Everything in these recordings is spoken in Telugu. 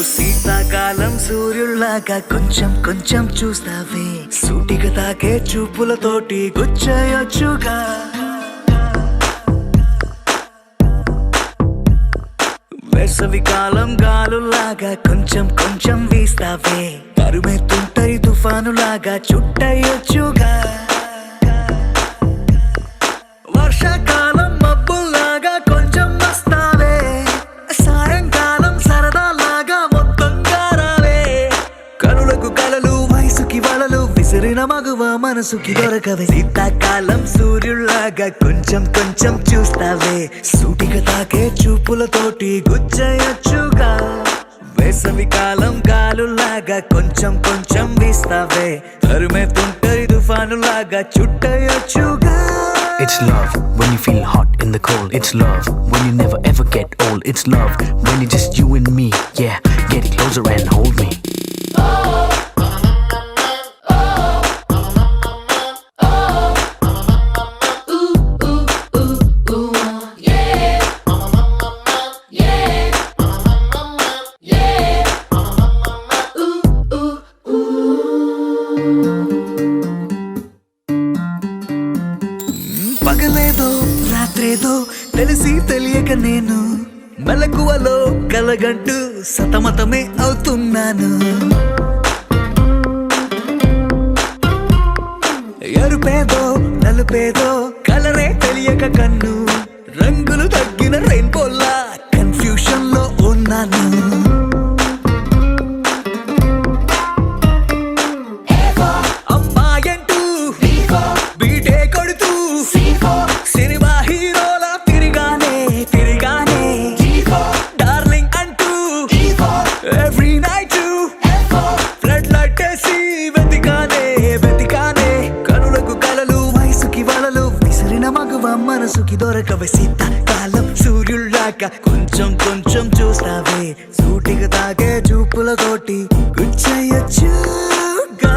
శీతాకాలం సూర్యుల్లాగా కొంచెం కొంచెం చూస్తావే, సూటిగా తాకే చూపులతోటి గుచ్చేయొచ్చుగా. వేసవికాలం గాలులాగా కొంచెం కొంచెం వీస్తావే, తరుమెత్తుంటాయి తుఫానులాగా చుట్టయొచ్చుగా. వర్షాకాలం మబ్బుల్లాగా కొంచెం వస్తావే, సాయంకాలం సరదాలాగా మొత్తంగా రావే. కనులకు కలలు వయసుకి వలలు విసిరిన మగువ మనసుకి దొరకవే. శీతాకాలం సూర్యుల్లాగా కొంచెం కొంచెం చూస్తావే, సూటిగా తాకే చూపులతోటి గుచ్చేయొచ్చుగా. వేసవికాలం గాలులాగా కొంచెం కొంచెం వీస్తావే, తరుమెత్తుంటాయి తుఫానులాగా చుట్టయొచ్చుగా. It's love when you feel hot in the cold. It's love when you never ever get old. It's love when it's just you and me. Yeah, get closer and hold me. పగలేదో రాత్రేదో తెలిసి తెలియక నేను మెలకువలో కలగంటూ సతమతమే అవుతున్నాను. ఎరుపేదో నలుపేదో కలరే తెలియక కన్ను రంగులు తగ్గిన రెయిన్బోలా కన్ఫ్యూషన్ లో ఉన్నాను. అమ్మాయంటూ బీటే కొడుతూ సినిమా హీరోలా తిరిగానే తిరిగానే, డార్లింగ్ అంటూ ఎవ్రీ నైట్ ఫ్లడ్ లైట్ వేసి వెతికానే వెతికానే. కనులకు కలలు వయసుకి వలలు విసిరిన మగువ మనసుకి దొరకవే. శీతాకాలం సూర్యుల్లాగా కొంచెం కొంచెం చూస్తావే, సూటిగా తాగే చూపులతోటి గుచ్చేయొచ్చుగా.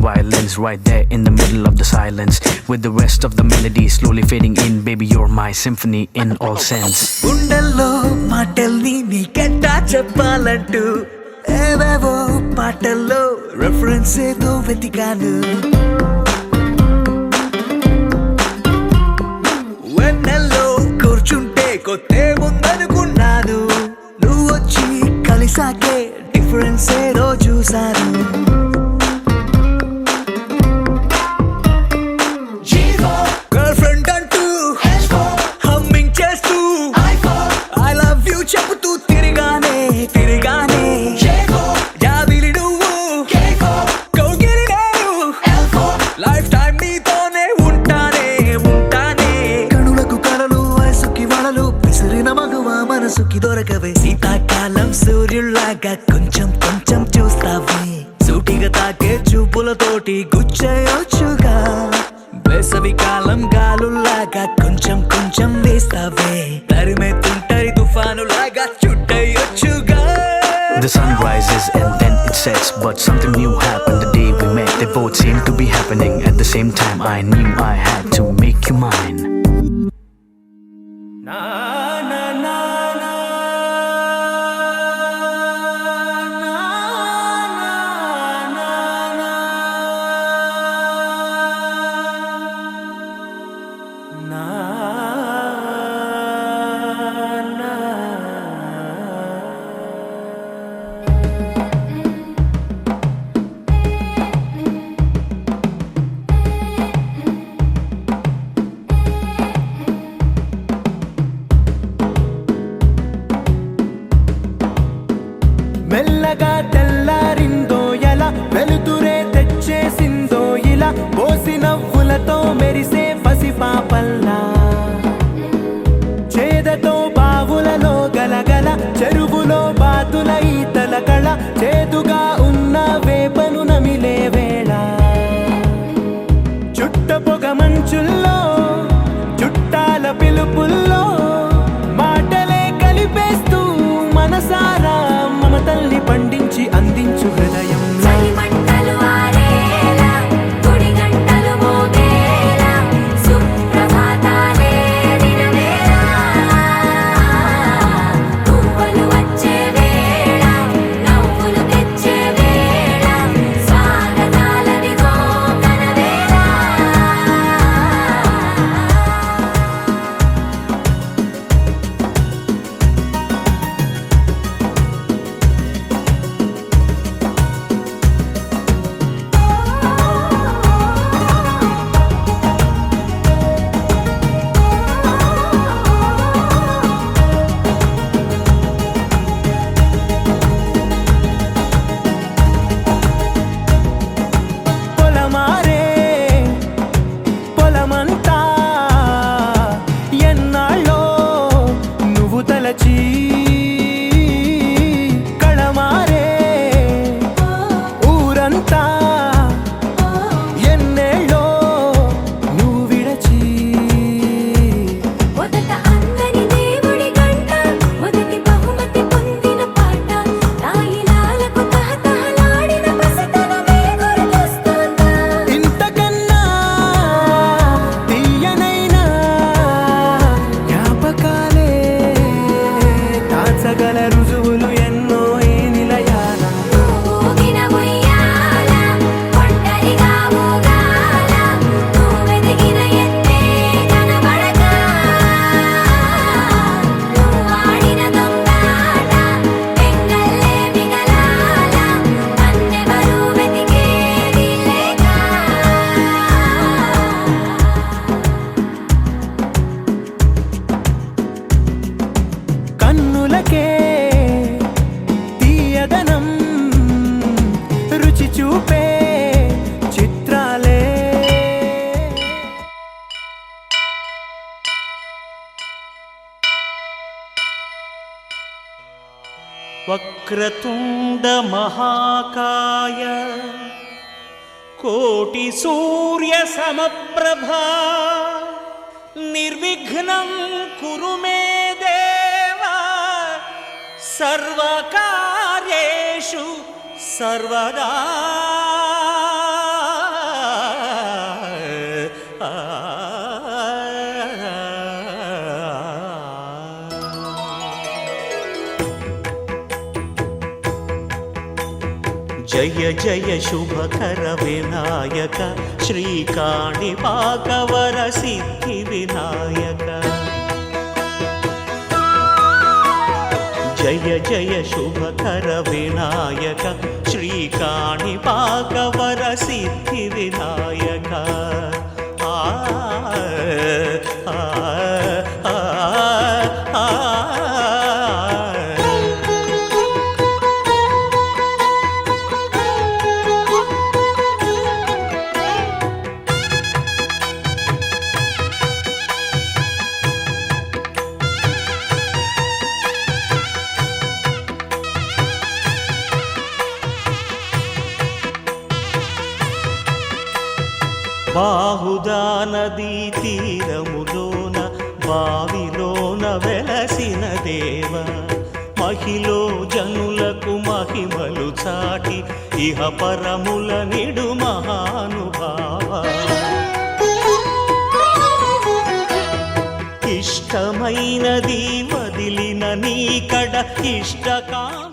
Violins right there in the middle of the silence, with the rest of the melody slowly fading in. Baby, you're my symphony in all sense. గుండెల్లో మాటల్ని నీకెట్టా చెప్పాలంటూ ఏవేవో పాటల్లో రెఫరెన్స్ ఏదో వెతికాను. వెన్నెల్లో కూర్చుంటే కొత్తే ముందనుకున్నాను, నువ్వు వచ్చి కలిసాకే డిఫరెన్స్ ఏదో చూశాను. చెబుతూ తిరిగానే తిరిగానే, జాబిలి నువ్వు కౌగిలి నేను, లైఫ్ టైం నీతోనే ఉంటానే ఉంటానే. కనులకు కలలు వయసుకి వలలు విసిరిన మగువ మనసుకి దొరకవే. శీతాకాలం సూర్యుల్లాగా కొంచెం కొంచెం చూస్తావే, సూటిగా తాకే చూపులతోటి గుచ్చేయొచ్చుగా. వేసవికాలం గాలుల్లాగా కొంచెం కొంచెం వేస్తావే, తరిమెత్తుంటాయి తుఫానులాగా చుట్టయొచ్చుగా. The sun rises and then it sets, but something new happened the day we met. They both seemed to be happening at the same time. I knew I had to make you mine. Na na na na చూపే చిత్రాలే. వక్రతుండ మహాకాయ కోటి సూర్య సమప్రభా నిర్విఘ్నం కురు మే దేవ సర్వకార్యేషు సర్వదా. జయ జయ శుభకర వినాయక శ్రీకాణిపాకవర సిద్ధి వినాయక. జయ జయ శుభకర వినాయక శ్రీకాణిపాకవర సిద్ధి వినాయక. ఆ ఆ ఆ ఆ బాహుదా నదీ తీరములోన బావిలోన వెలసిన దేవ మహిలో జనులకు మహిమలు చాటి ఇహ పరముల నిడు మహానుభావ. ఇష్టమైనది వదిలిన నీకడ ఇష్టకామ్యం.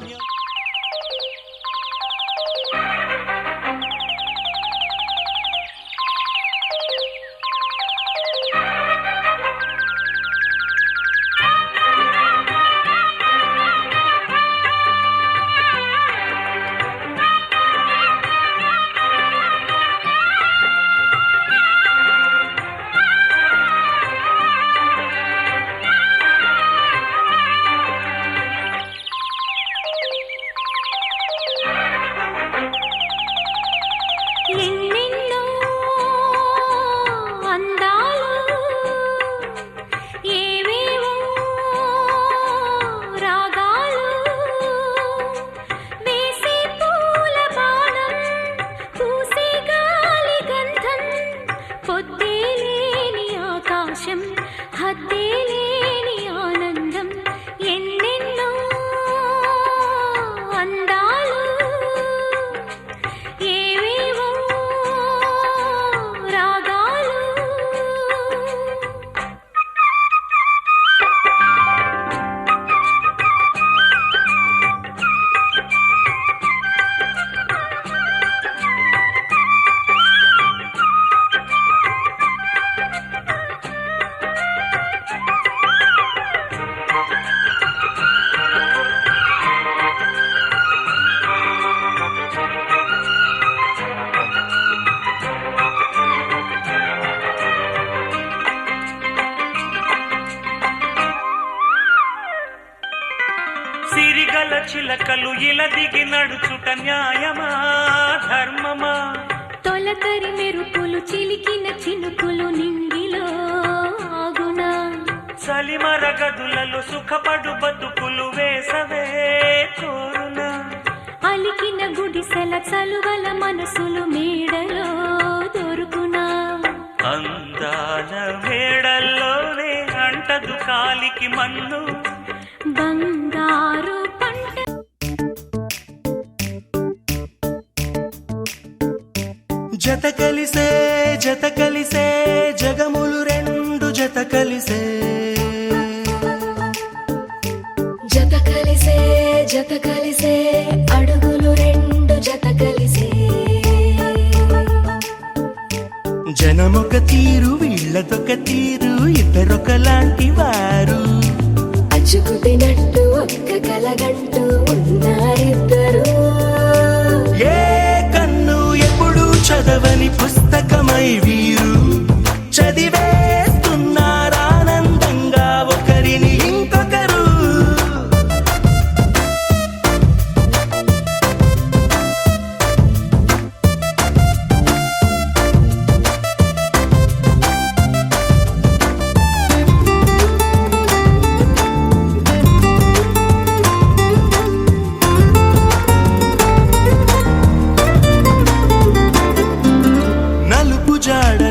హద్దేలేని ఆనందం ఎన్నెన్నో అందాలు ఏవేవో రాగాలు. సిరిగల చిలకలు ఇలా దిగి నడుచుట న్యాయమా ధర్మమా. తొలకరి మెరుపులు చిలికిన చినుకులు నింగిలో ఆగునా. చలిమర గదులలో సుఖపడు బతుకులు వేసవే కోరునా. అలికిన గుడిసెల చలువల మనసులు మేడలో దొరుకునా. అందాల మేడల్లోనే అంటదు కాలికి మన్ను బంగారు పంట. జత కలిసే జగములు రెండు జత కలిసే. జత కలిసే అడుగులు రెండు జత కలిసే. జనమొక తీరు వీళ్ళదొక తీరు ఇద్దరొకలాంటి వారు. అచ్చుకుతినట్టు ఒక్క కలగంటూ ఉన్నారిద్దరు. ఏ కన్ను ఎప్పుడు చదవని పుస్తకమై వీరు చదివేస్తున్నారానందంగా ఒకరిని ఇంకొకరు.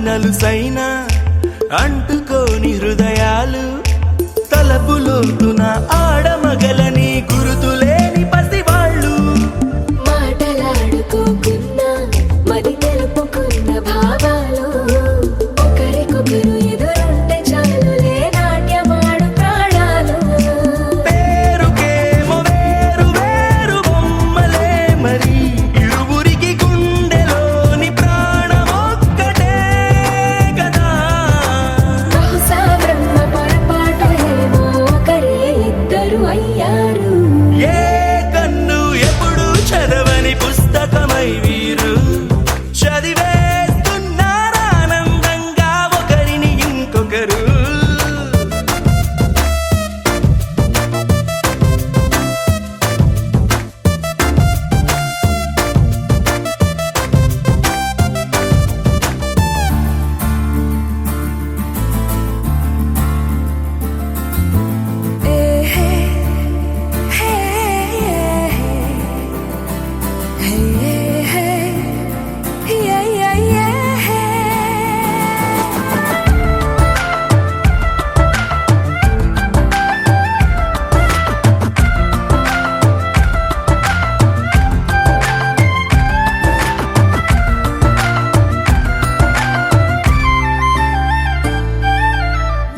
నలుసైన అంటుకోని హృదయాలు తలపులోతున ఆడమగలని గురుతులేని పసివాళ్ళు మాటలాడుకోకున్నా మరి తెలుపుకున్న భావాలు ఒకరికొకరు ఎదురుంటే చాలులే నాట్యమాడు ప్రాణాలు పేరుకేమో వేరు వేరు బొమ్మలే మరి ఇరువురికి గుండెలోని ప్రాణమొక్కటే కదా బహుశా బ్రహ్మ పొరపాటు ఏమో ఒకరే ఇద్దరు అయ్యారు ఏ కన్ను ఎప్పుడు చదవని పుస్తకమై వీరు చదివేస్తున్నారానందంగా ఒకరిని ఇంకొకరు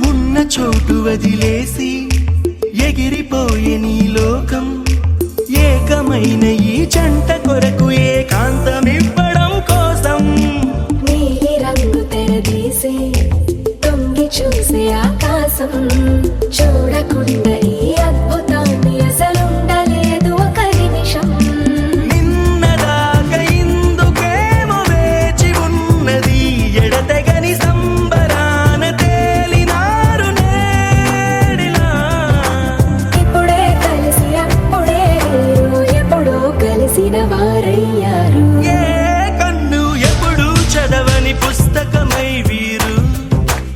ఉన్న చోటు వదిలేసి ఎగిరిపోయే నీ లోకం ఏకమైన ఈ జంట కొరకు ఏకాంతమివ్వడం కోసం నీలి రంగు తెరదీసే తొంగి చూసే ఆకాశం చూడకుండా ఈ అద్భుతాన్ని అసలుండలేదు ఒక నిమిషం నిన్నదాకా ఇందుకేమో వేచి ఉన్నది ఎడతెగని సంబరాన తేలినారు నేడిలా ఇప్పుడే కలిసి అప్పుడే వీరు ఎప్పుడో కలిసిన వారయ్యారు ఏ కన్ను ఎప్పుడు చదవని పుస్తకమై వీరు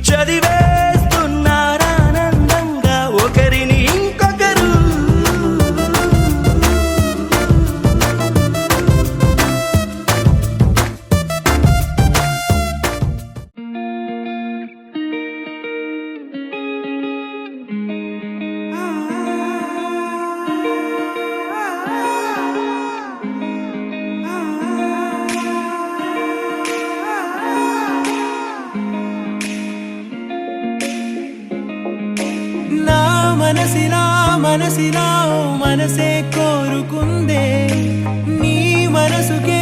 చదివేస్తున్నారానందంగా ఒకరిని ఇంకొకరు నా మనసిలా మనసే కోరుకుందే నీ మనసుకే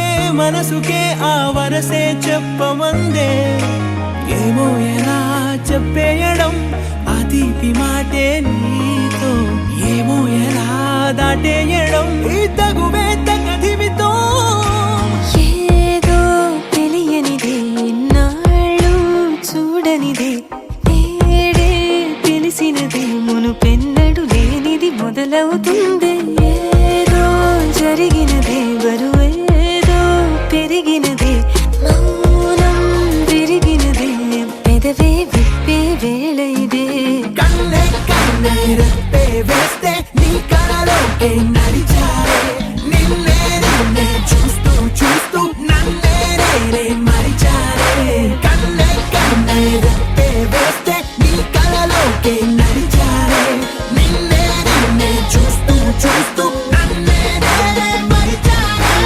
ఆ వరసే చెప్పమందే ఏమో ఎలా చెప్పేయడం ఆ తీపి మాటే నీతో ఏమో ఎలా దాటేయడం ఈ తగువే తగదిమితో ఏదో తెలియనిదే నాళ్ళు చూడనిదే నేడే తెలిసినదే మునుపెన్నడు లేనిది మొదలవుతుంది ఏదో జరిగినదే బరువేదో పెరిగినదే మౌనం విరిగినదే పెదవే విప్పే వేళ ఇదే కన్నే రెప్పే వేస్తే నీ కలలోకే నడిచారే నిన్నే చూస్తూ నన్నే మరిచారే కన్నే రెప్పే వేస్తే నీ కలలోకే నడిచారే నిన్నే చూస్తూ నన్నే మరిచారే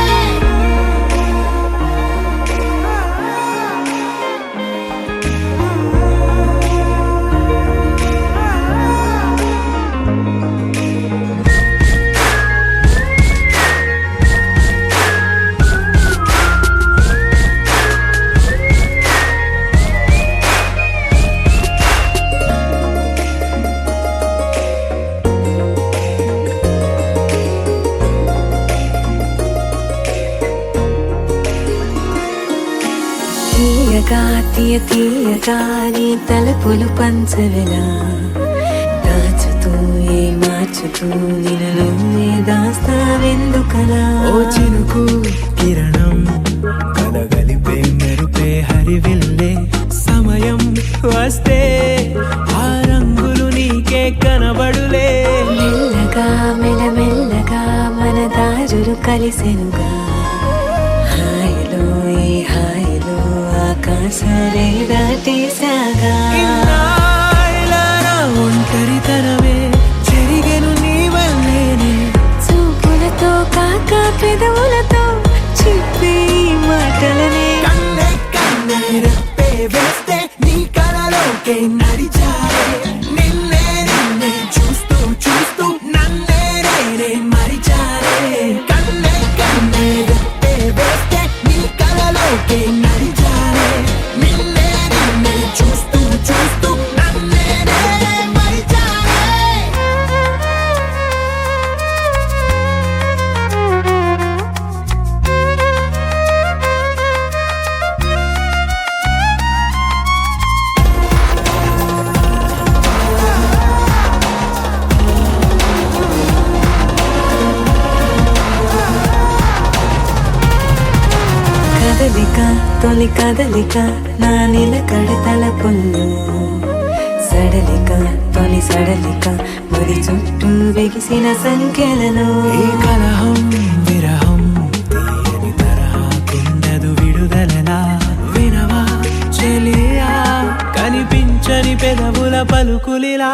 తీయగా నీ తలపులు పంచవెలా దాచుతూ మార్చుతూ నిన్ను దాస్తావెందుకలా ఓ చినుకు కిరణం కలగలిపే మెరుపే హరివిల్లే సమయం వస్తే ఆ రంగులు నీకే కనబడులే మెల్లగా మెల్లమెల్లగా మన కలిసెనుగా హాయిలో ఈ హాయిలో ఆకాశ సరే దాటేసాగా ఇన్నాళ్ళ నా ఒంటరితనమే చెరిగెను నీ వల్లేనే చూపులతో కాక పెదవులతో చెప్పే ఈ మాటలనే కన్నే కన్నే రెప్పే వేస్తే నీ కలలోకే నడిచారే నిన్నే నిన్నే చూస్తూ చూస్తూ నన్నే నేనే మరిచారే కన్నే కన్నే రెప్పే వేస్తే నీ కలలోకే నడిచారే నిన్నే నిన్నే చూస్తూ చూస్తూ నన్నే నేనే మరిచారే కదలిక తొలి కదలిక నా నిలకడ తలపుల్లో సడలిక తొలి సడలిక ముడి చుట్టూ బిగిసిన సంఖ్యలను ఈ కలహం విరహం తీయని తరహాకుండదు విడుదలలా వినవా చెలియా కనిపించని పెదవుల పలుకులిలా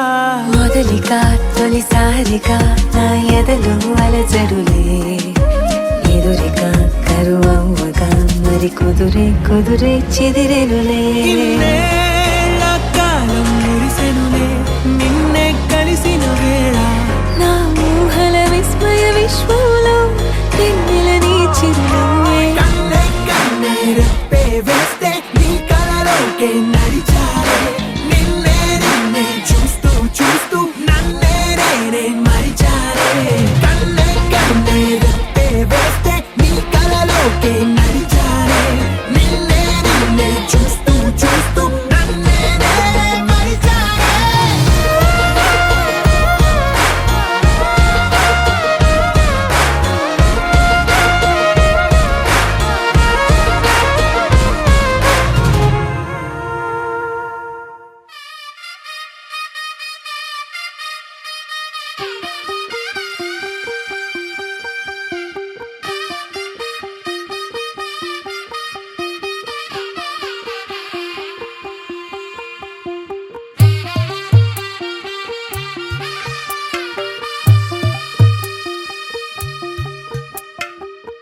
మొదలిక తొలిసారిక నా ఎదలో అలజడులే ఎదురిక కరువవ్వగా మరి కుదురే కుదురే చెదిరెనులే ఇన్నేళ్ల కాలం మురిసెనులే నిన్నే కలిసిన వేళ నా ఊహల విస్మయ విశ్వంలో వెన్నెల నీ చిరునవ్వే కన్నే కన్నే రెప్పే వేస్తే నీ కలలోకే నడిచారే నిన్నే నిన్నే చూస్తూ చూస్తూ నన్నే నేనే మరిచారే కన్నే కన్నే రెప్పే వేస్తే నీ కలలోకే నడిచారే నిన్నే నిన్నే చూస్తూ చూస్తూ నన్నే నేనే మరిచారే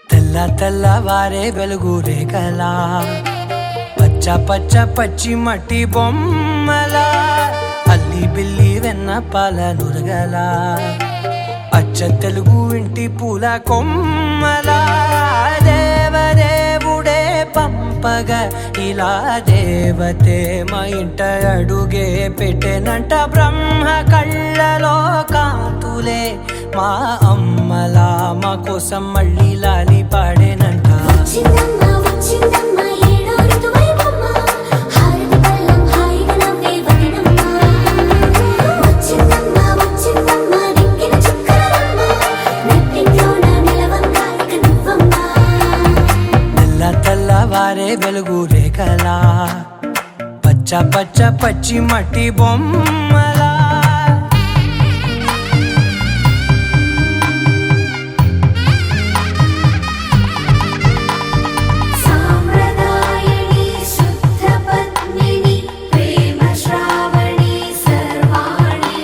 తెల్ల తెల్లవారే వెలుగు రేఖలా పచ్చ పచ్చ పచ్చి మట్టి బొమ్మలా అల్లి బిల్లి వెన్న పాల నురగలా అచ్చ తెలుగు ఇంటి పూల కొమ్మలా దేవదేవుడే పంపగా ఇలా దేవతే మా ఇంట అడుగే పెట్టెనంట బ్రహ్మ కళ్ళలో కాంతులే మా అమ్మలా మా కోసం మళ్ళీ లాలి పాడేనంట వచ్చిందమ్మ వచ్చిందమ్మ ఏడో ఋతువైవమ్మ హారతి పళ్ళం హాయిగా నవ్వే వదినమ్మ వచ్చిందమ్మ వచ్చిందమ్మ దిక్కిన చుక్కలమ్మ నెట్టింట్లోన నిలవంగా ఇక నువ్వమ్మ తెల్ల తెల్లవారే వెలుగు రేఖలా పచ్చ పచ్చ పచ్చి మట్టి బొమ్మలా సాంప్రదాయని శుద్ధ పద్మిని ప్రేమ శ్రావణి సర్వాణి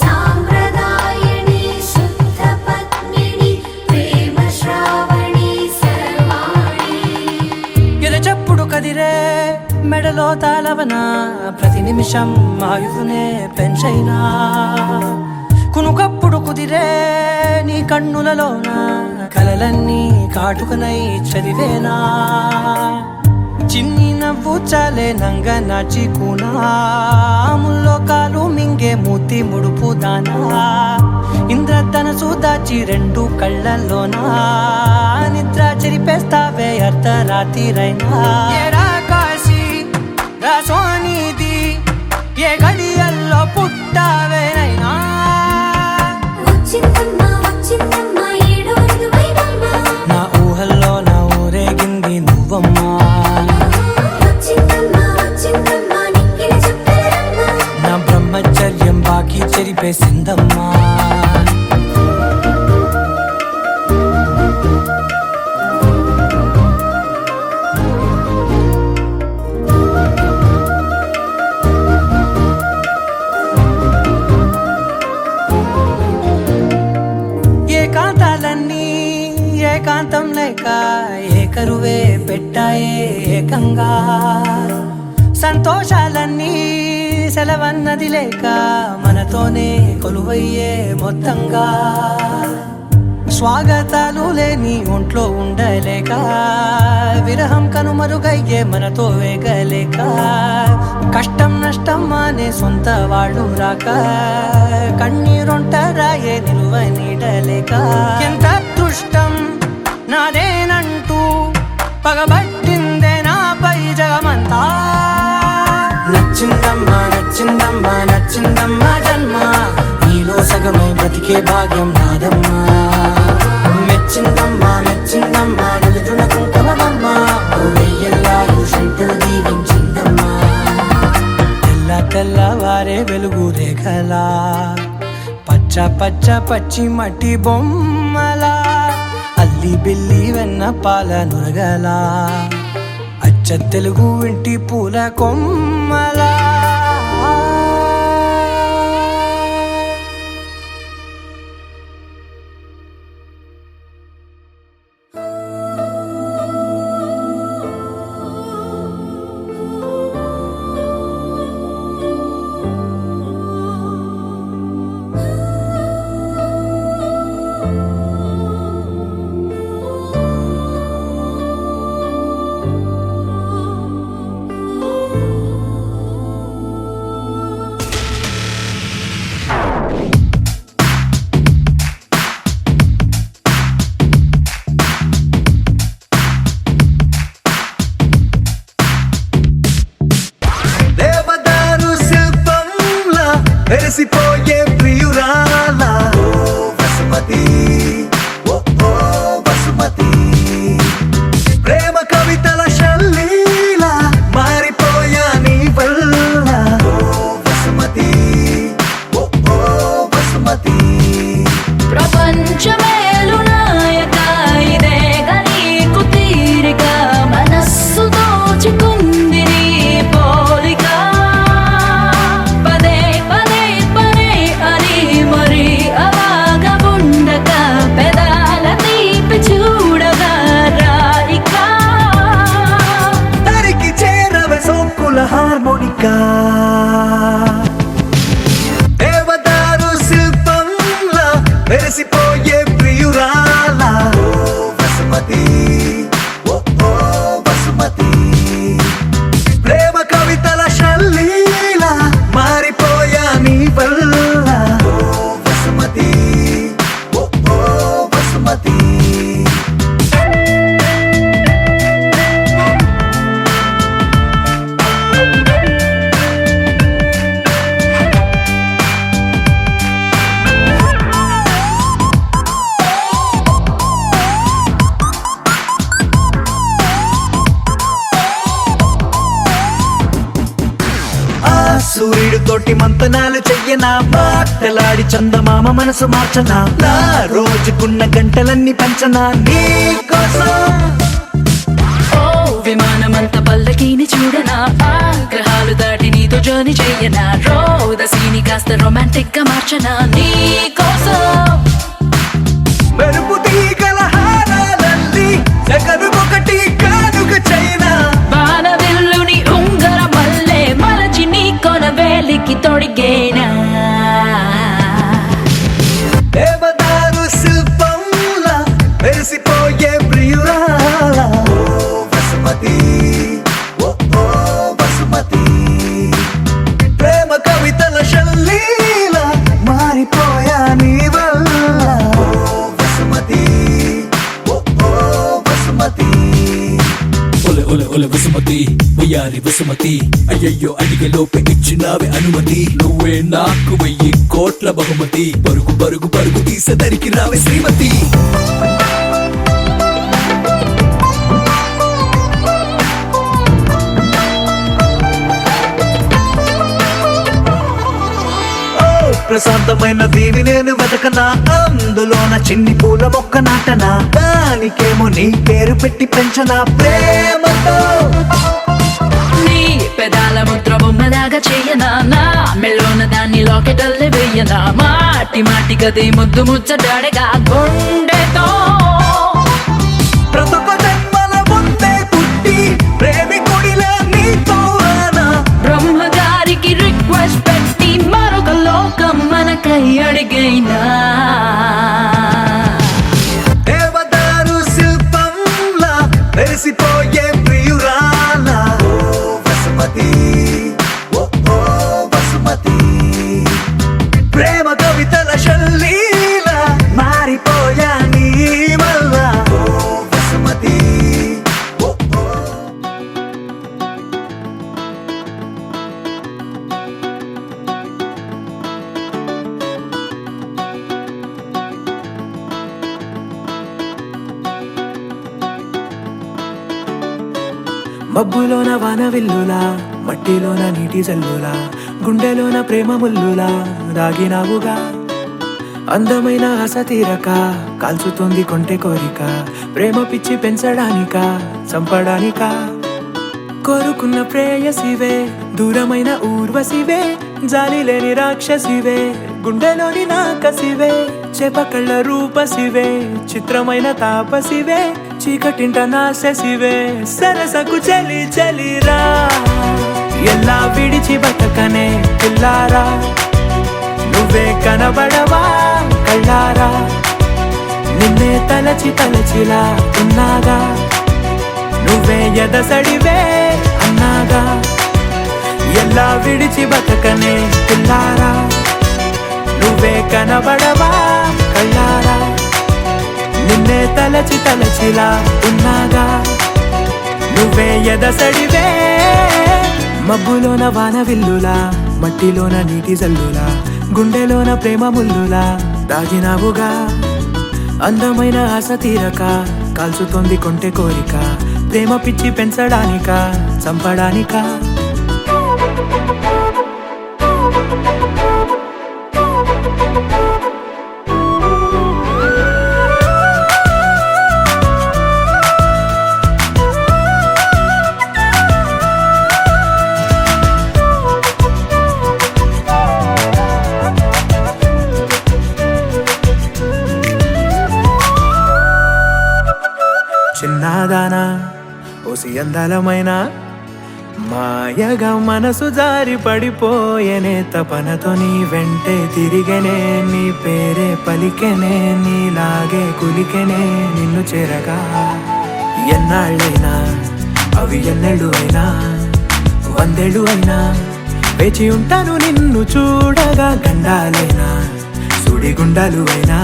సాంప్రదాయని శుద్ధ పద్మిని ప్రేమ శ్రావణి సర్వాణి ఎరచప్పుడు కదిరే మెడలో తాళవన ప్రతి నిమిషం ఆయుధునే పెంచైనా కునుకప్పుడు కుదిరే నీ కన్నులలోన కలలన్నీ కాటుకనై చదివేనా చిన్ని నవ్వు చాలే నంగ నాచి కూనాముల్లో కాలు మింగే మూతి ముడుపు దానా ఇంద్రధనసు దాచి రెండు కళ్ళల్లోనా నిద్ర చెరిపేస్తావే అర్ధరాత్రిరైనా ఏరా కాశీ రా సోనిది ఏ గడియల్లో పుట్టావేనైనా వచ్చిందమ్మ వచ్చిందమ్మ ఏడో ఋతువైవమ్మ నా ఊహల్లో నా ఊరేగింది నువ్వమ్మా వచ్చిందమ్మ వచ్చిందమ్మ నిక్కిన చుక్కలమ్మ నా బ్రహ్మచర్యం బాకీ చెరిపేసిందమ్మా సొంతంగా సంతోషాలన్నీ సెలవన్నది లేక మనతోనే కొలువయ్యే మొత్తంగా స్వాగతాలు లేని ఒంట్లో ఉండలేక విరహం కనుమరుగయ్యే మనతో వేగలేక కష్టం నష్టం అనే సొంత వాళ్ళు రాక కన్నీరొంటరాయే నిలువ నీడలేక ఎంత అదృష్టం నాదేనంటూ పగబట్టిందే నాపై జగమంతా నచ్చిందమ్మా నచ్చిందమ్మా నచ్చిందమ్మా జన్మ నీలో సగమై బ్రతికే భాగ్యం నాదమ్మా మెచ్చిందమ్మా మెచ్చిందమ్మా నిలుతున్న కుంకుమమ్మా వెయ్యల్లాలు శంకరు దీవించిందమ్మా తెల్ల తెల్లవారే వెలుగు రేఖలా పచ్చ పచ్చ పచ్చి మట్టి బొమ్మలా అల్లి బిల్లి వెన్న పాల నురగలా అచ్చ తెలుగు ఇంటి పూల కొమ్మలా మెరిసిపోయే ప్రియురాల ఓ వసుమతి ఓ ఓ వసుమతి ప్రేమ కవితల శల్లీల మారిపోయా నీ వల్ల ఓ వసుమతి ఓ ఓ వసుమతి ప్రపంచమేలు నాయక ఇదే గనీకు తీరిక మనస్సు దోచుకుంది నీ పోలిక పదే పదే పదే అని మరి అలాగ ఉండక పెదాల తీపి చూడగా రాయిక తరికి చేరవే సోకుల హార్మోనికా దేవదారు శిల్పంలా మెరిసిపోయే ప్రియురాల ఓ వసుమతి ఓ ఓ వసుమతి ప్రేమ కవితల శల్లీల మారిపోయా నీ వల్ల ఓ వసుమతి ఓ ఓ వసుమతి సూర్యుడు తోటి మంతనాలు చెయ్యనా మాటలాడి చందమామ మనసు మార్చనా నా రోజుకున్న గంటలన్నీ పంచనా నీ కోసం ఓ విమానమంత పల్లకీని చూడనా గ్రహాలు దాటి నీతో జర్నీ చెయ్యనా రోదసీని కాస్త రొమాంటిక్ గా మార్చనా నీ కోసం మెరుపు తీగల హారాలల్లి జగను ఒకటి కానుక చైనా బాణవిల్లుని ఉంగర మల్లె మలచి నీ కొన వేలికి తొడిగేనా దేవదారు శిల్పంలా మెరిసిపోయే ప్రియురాల ఓ వసుమతి ఓ ఓ వసుమతి ప్రేమ కవితల శల్లీల మారిపోయా నీ వల్ల ఓ వసుమతి ఓ ఓ వసుమతి ఒలె ఒలె ఒలె వసుమతి వయ్యారి వసుమతి అయ్యయ్యో అడిగే లోపే ఇచ్చినావే అనుమతి నువ్వే నాకు 1000 కోట్ల బహుమతి పరుగు పరుగు పరుగు తీసదరికి రావే శ్రీమతి ప్రశాంతమైన దీవి నేను వెతకనా అందులోన చిన్ని పూల మొక్క నాటనా దానికేమో నీ పేరు పెట్టి పెంచనా ప్రేమతో నీ పెదాల ముద్ర బొమ్మలాగా చెయ్యనా నా మెల్లోన దాన్ని లాకెటల్లే వెయ్యనా మాటి మాటి గది ముద్దు ముచ్చటాడగా గుండెతో ప్రతొక జన్మల ముందే పుట్టి ప్రేమికుడిలా మబ్బులోన వాన విల్లులా, మట్టిలోన నీటి జల్లులా, గుండెలోన ప్రేమ ముల్లులా దాగినావుగా. అందమైన ఆశ తీరక కాల్చుతోంది కొంటె కోరిక, ప్రేమ పిచ్చి పెంచడానిక చంపడానిక. కోరుకున్న ప్రేయసివే, దూరమైన ఊర్వశివే, జాలి లేని రాక్షసివే, గుండెలోని నాకసివే, చేపకళ్ళ రూపసివే, చిత్రమైన తాపసివే, చీకటింట నాశసివే, సరసకు చలి చలిరా, ఎలా విడిచి బతకనే పిల్లారా, నువ్వే కనబడవా కళ్ళారా, నిన్నే తలచి తలచిలా ఉన్నాగా, నువ్వే ఎదసడివే అన్నాగా, ఎలా విడిచి బతకనే పిల్లారా, నువ్వే కనబడవా కళ్ళారా, నిన్నే తలచి తలచిలా ఉన్నాగా, నువ్వే ఎదసడివే. మబ్బులోన వాన విల్లులా, మట్టిలోన నీటి జల్లులా, గుండెలోన ప్రేమ ముల్లులా దాగినావుగా. అందమైన ఆశ తీరక కాల్చుతోంది కొంటె కోరిక, ప్రేమ పిచ్చి పెంచడానిక చంపడానిక. చిన్నదానా ఓసి అందలమైన మాయగా మనసు జారి పడిపోయేనే, తపనతో నీ వెంటే తిరిగేనే, నీ పేరే పలికెనే, నీలాగే కులికెనే నిన్ను చేరగా. ఎన్నాళ్ళైనా అవి ఎన్నెళ్ళు అయినా, 100 ఏళ్ళు అయినా వేచి ఉంటాను నిన్ను చూడగా. గండాలైనా సుడిగుండాలు అయినా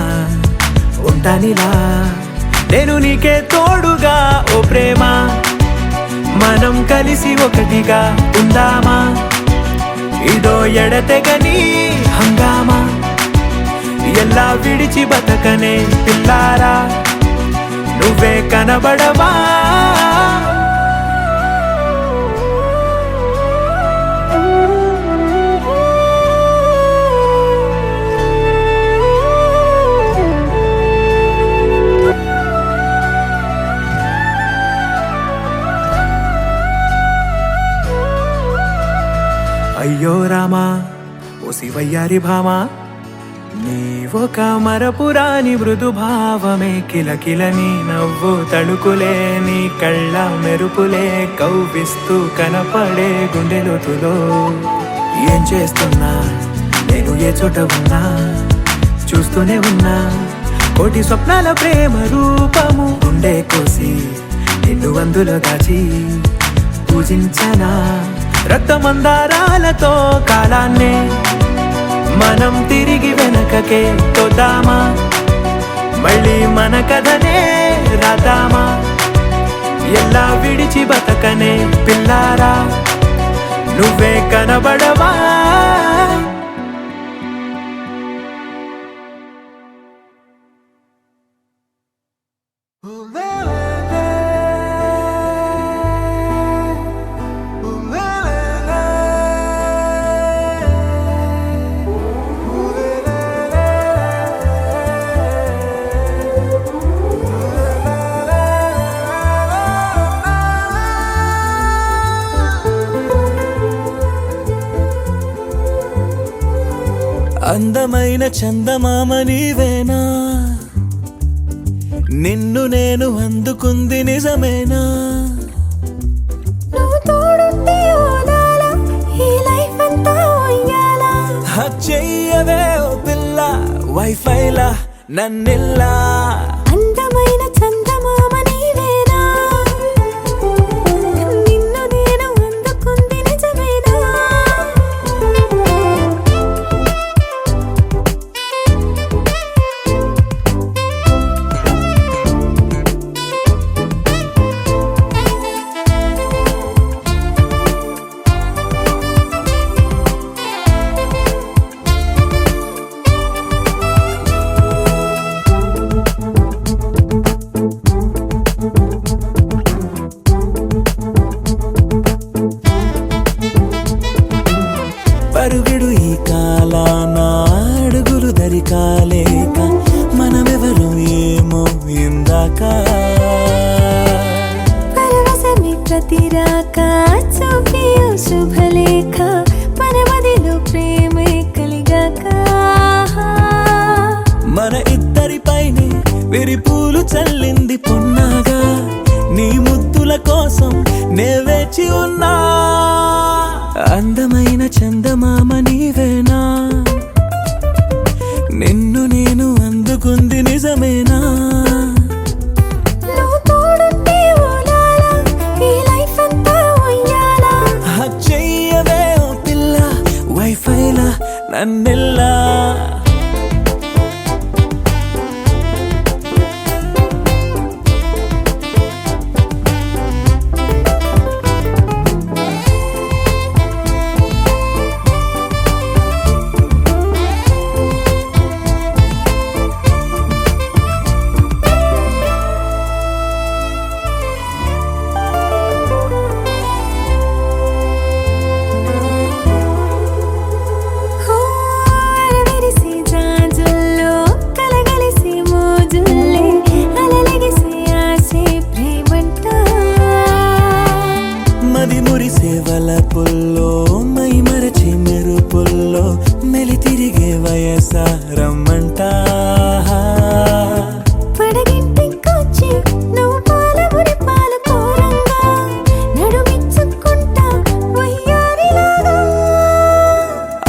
ఉంటానిలా, నేను నీకే తోడుగా ఓ ప్రేమ, మనం కలిసి ఒకటిగా ఉందామా, ఇదో ఎడతెగని హంగామా, ఎలా విడిచి బతకనే పిల్లారా, నువ్వే కనబడవా. అయ్యో రామా ఓ శివయ్యారి భామా, నీవొక మరపురాని మృదు భావమే, కిలకిల నీ నవ్వు తడుకులే, నీ కళ్ళ మెరుపులే కవ్విస్తూ కనపడే గుండెలోతులో. ఏం చేస్తున్నా నేను ఏ చోట ఉన్నా, చూస్తూనే ఉన్నా కోటి స్వప్నాల ప్రేమ రూపము, గుండె కోసి నిన్ను అందులో దాచి పూజించనా. రక్తమందారాలతో కాలాన్నే మనం తిరిగి వెనకకే తోద్దామా, మళ్ళీ మన కథనే రాద్దామా, ఎలా విడిచి బతకనే పిల్లారా, నువ్వే కనబడవా. అందమైన చందమామ నీవేనా, నిన్ను నేను అందుకుంది నిజమేనా, నువ్వు తోడుంటే ఓదాలా, ఈ లైఫ్ అంతా ఉయ్యాలా. చెయ్యవే ఓ పిల్ల వైఫైలా నన్నిల్లా. అందమైన చందమామ నీవేనా, నిన్ను నేను అందుకుంది నిజమేనా. చిరాక చూపి ఓ శుభలేఖ మన మదిలో ప్రేమే కలిగాక మన ఇద్దరిపైనే విరిపూలు చల్లింది పొన్నాగా నీ ముద్దుల కోసం నే వేచి ఉన్నా అందమైన చందమామ నీవేనా నిన్ను నేను అందుకుంది నిజమేనా నువ్వు తోడుంటే ఓలాలా ఈ లైఫ్ అంతా ఉయ్యాలా చెయ్యవే ఓ పిల్ల వైఫైలా నన్నెల్లా విరిసి జాజుల్లో కలగలిసి మోజుల్లే అలలగిసి ఆసే ప్రేమంట మది మురిసే వలపుల్లో మై మరచి మెరుపుల్లో మెలి తిరిగే వయసారమ్మంట పడగింటికొచ్చి నువ్వు పాలబురి పాలు కోరంగా నడుమిచ్చుకుంటా వయ్యారిలాగా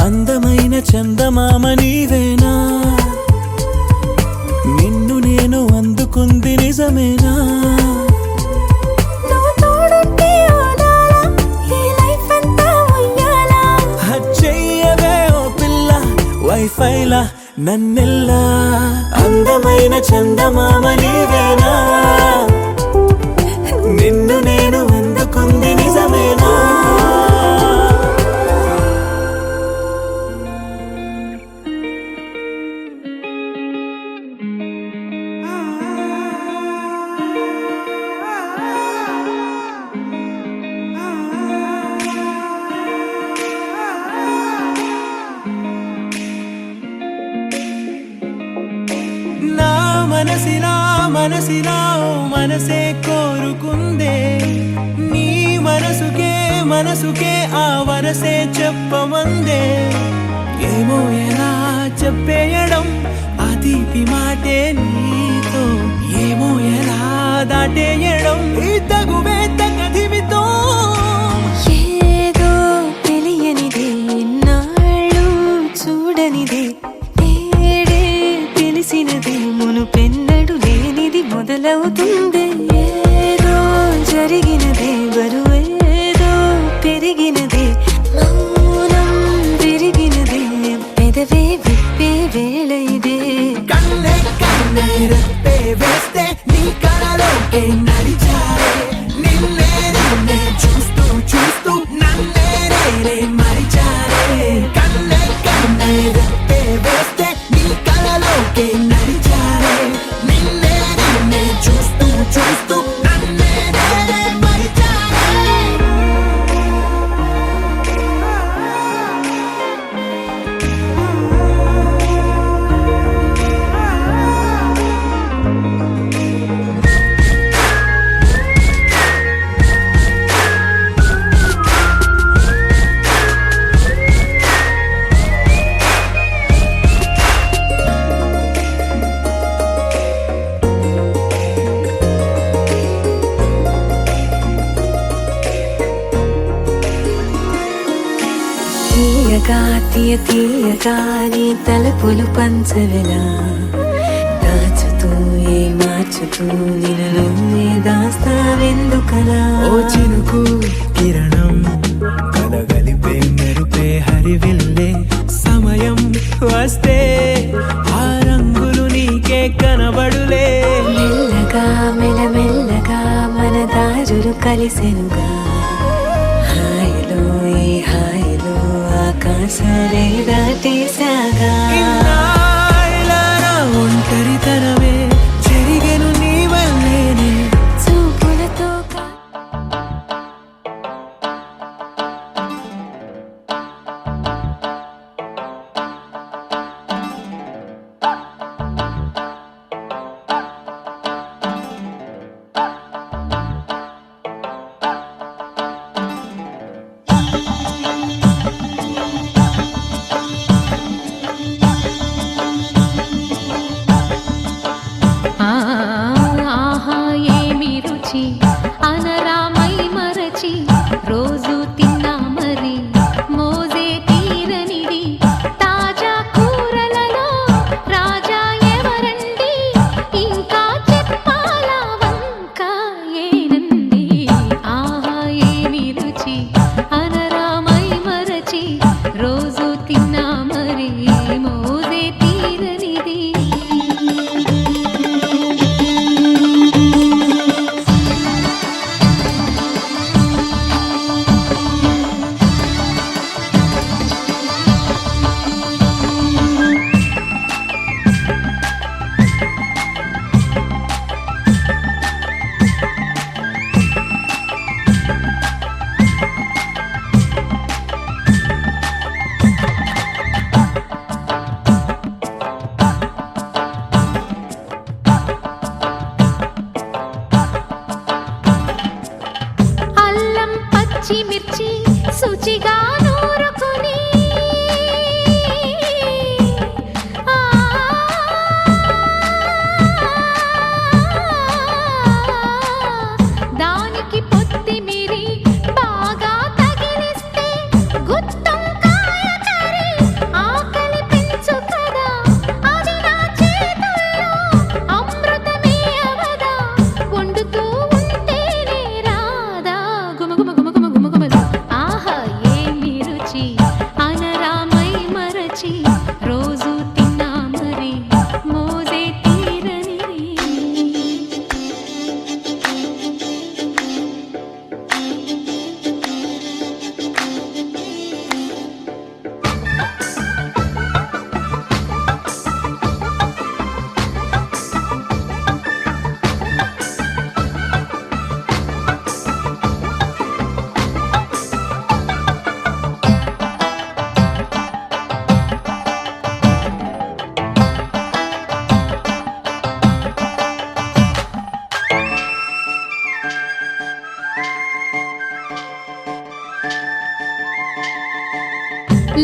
అందమైన చందమామ నీవేనా నిన్ను నేను అందుకుంది నిజమేనా నువ్వు తోడుంటే ఓలాలా ఈ లైఫ్ అంతా ఉయ్యాలా చెయ్యవే ఓ పిల్ల వైఫైలా నన్నెల్లా అందమైన చందమామ నీవేనా నిన్ను నేను అందుకుంది నిజమేనా నా మనసిలా ఓ మనసే కోరుకుందే నీ మనసుకే ఆ వరసే చెప్పమందే ఏమో ఎలా చెప్పేయడం ఆ తీపి మాటే నీతో ఏమో ఎలా దాటేయడం ఈ తగువే తగదిమితో ఏదో తెలియనిదే నాళ్ళు చూడనిదే నేడే తెలిసినదే మునుపెన్నడు లేనిది మొదలవుతుంది ఏదో జరిగినదే బరువేదో పెరిగినదే మౌనం విరిగినదే పెదవే విప్పే వేళ ఇదే కన్నే రెప్పే వేస్తే నీ కళలోకే నడిచారే నిన్నే చూస్తూ నన్నే మరిచారే కన్నే రెప్పే వేస్తే నీ కళలోకే నడిచారే నిన్నే చూస్తూ నన్నే మరిచారే తీయగా నీ తలపులు పంచవెలా దాచుతూ మార్చుతూ నిన్ను దాస్తావెందుకలా ఓ చినుకు కిరణం కలగలిపే మెరుపే హరివిల్లే సమయం వస్తే ఆ రంగులు నీకే కనబడులే మెల్లగా మెల్లమెల్లగా మన దారులు కలిసెనుగా హాయిలో ఈ హాయిలో ఆకాశాలే దాటేసాగా ఇన్నాళ్ళ నా ఒంటరితనమే చెరిగెను నీ వల్లేనే చూపులతో పచ్చిమిర్చి శుచిగా నూరుకుని దానికి పొత్తిమిరి బాగా తగిలిస్తే గుత్తొంకాయ కర్రీ ఆకలి పెంచు కదా అది నా చేతుల్లో అమృతమే అవదా వండుతూ ఉంటేనే రాదా గుమ గుమ గుమ గుమ గుమ గుమ ఆహా ఏమి రుచి అనరామై మరచి రోజు తిన్నా మరి మోజే తీరని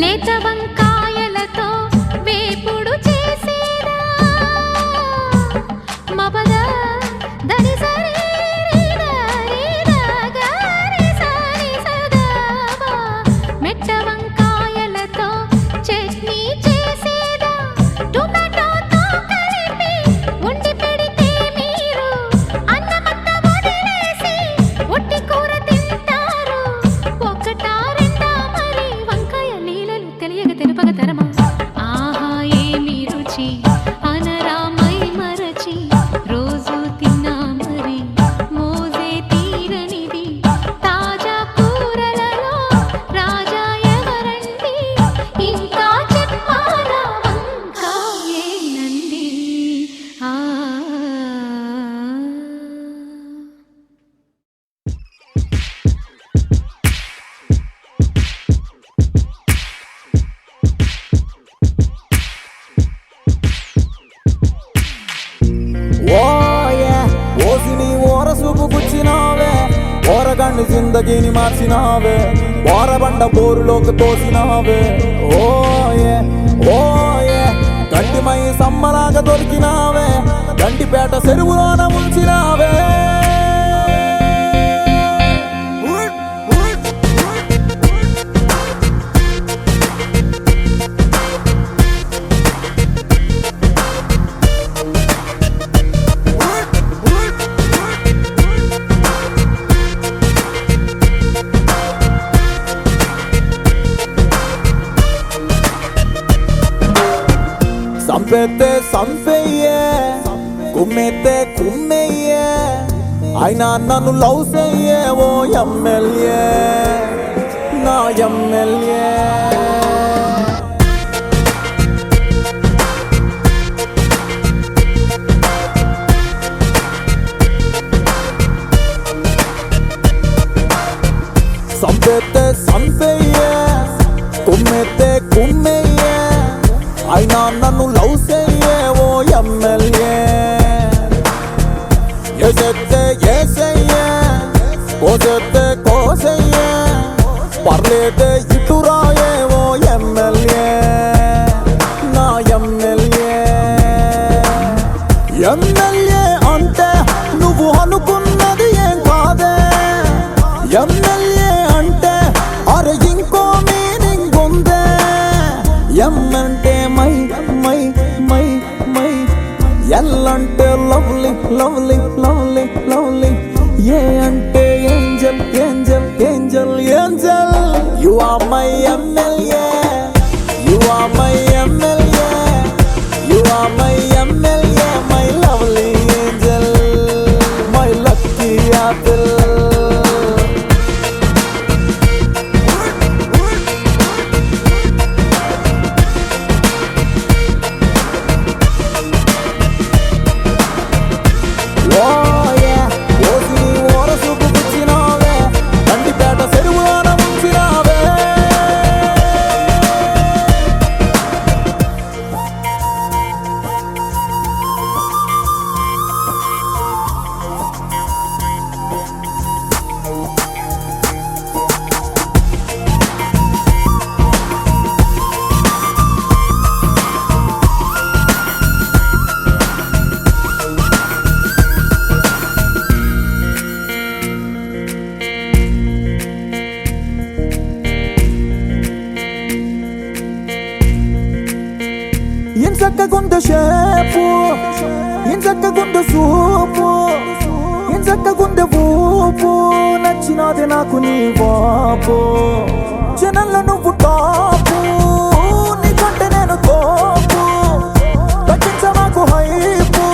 లేత వంకాయలతో వేపుడు చేసేదా మపద దని సరి గరి సరి సదావా మెట్ట వంకాయలతో చట్నీ చేసేదా టొమాటోతో కలిపి వండి పెడితే మీరు అన్నమంతా వదిలేసి ఒట్టి కూర తింటారు ఒకటా రెండా మరి వంకాయ లీలలు తెలియక తెలుపక తరమా ఆహా ఏమి రుచి అనరామై మరచి రోజు తిన్నా మరి మోజే తీరనిది తాజా కూరలలో రాజా ఎవరండి ఇంకా చెప్పాలా వంకాయేనండి ఆ ఓసిని ఓరసూపు గుచ్చినావే ఓరగండి జిందగీని మార్చినావే ఓరబండ బోరులోకి తోసినావే ఓయే ఓయే గంటిమై సమ్మలాగా దొరికినావే గంటిపేట చెరువులోన ఉంచినావే సంపెత్తే సంపెయ్యే కుమ్మెత్తే కుమ్మెయ్యే అయినా నన్ను లవ్ చెయ్యే ఓ ఎమ్మెల్యే నా ఎమ్మెల్యే సంపెత్తే సంపెయ్యే కుమ్మెత్తే కుమ్మెయ్యే అయినా నన్ను లవ్ చెయ్యే ఓ ఎమ్మెల్యే ఏసెత్తే ఏసయ్యే కోసెత్తే కోసయ్యే పర్లేదే ఇటురాయే ఓ ఎమ్మెల్యే నా ఎమ్మెల్యే ఎమ్మెల్యే అంటే నువ్వు అనుకున్నది ఏం కాదే ఎమ్మెల్యే అంటే అరే ఇంకో మీనింగ్ ఉందే ఎమ్మంటే మై మై మై మై ఎల్లంటే lovely lovely lovely lovely A అంటే angel angel angel angel you are my MLA you are my MLA you are my MLA my lovely angel my lucky apple ఇంచక్కగుండ షేపు ఇంచక్కగుండ సూపు ఇంచక్కగుండ ఊపు నచ్చినది నాకు నీ వాపు జనంలో నువ్వు టాపు నీకంటే నేను తోపు తగ్గించమాకు హైపు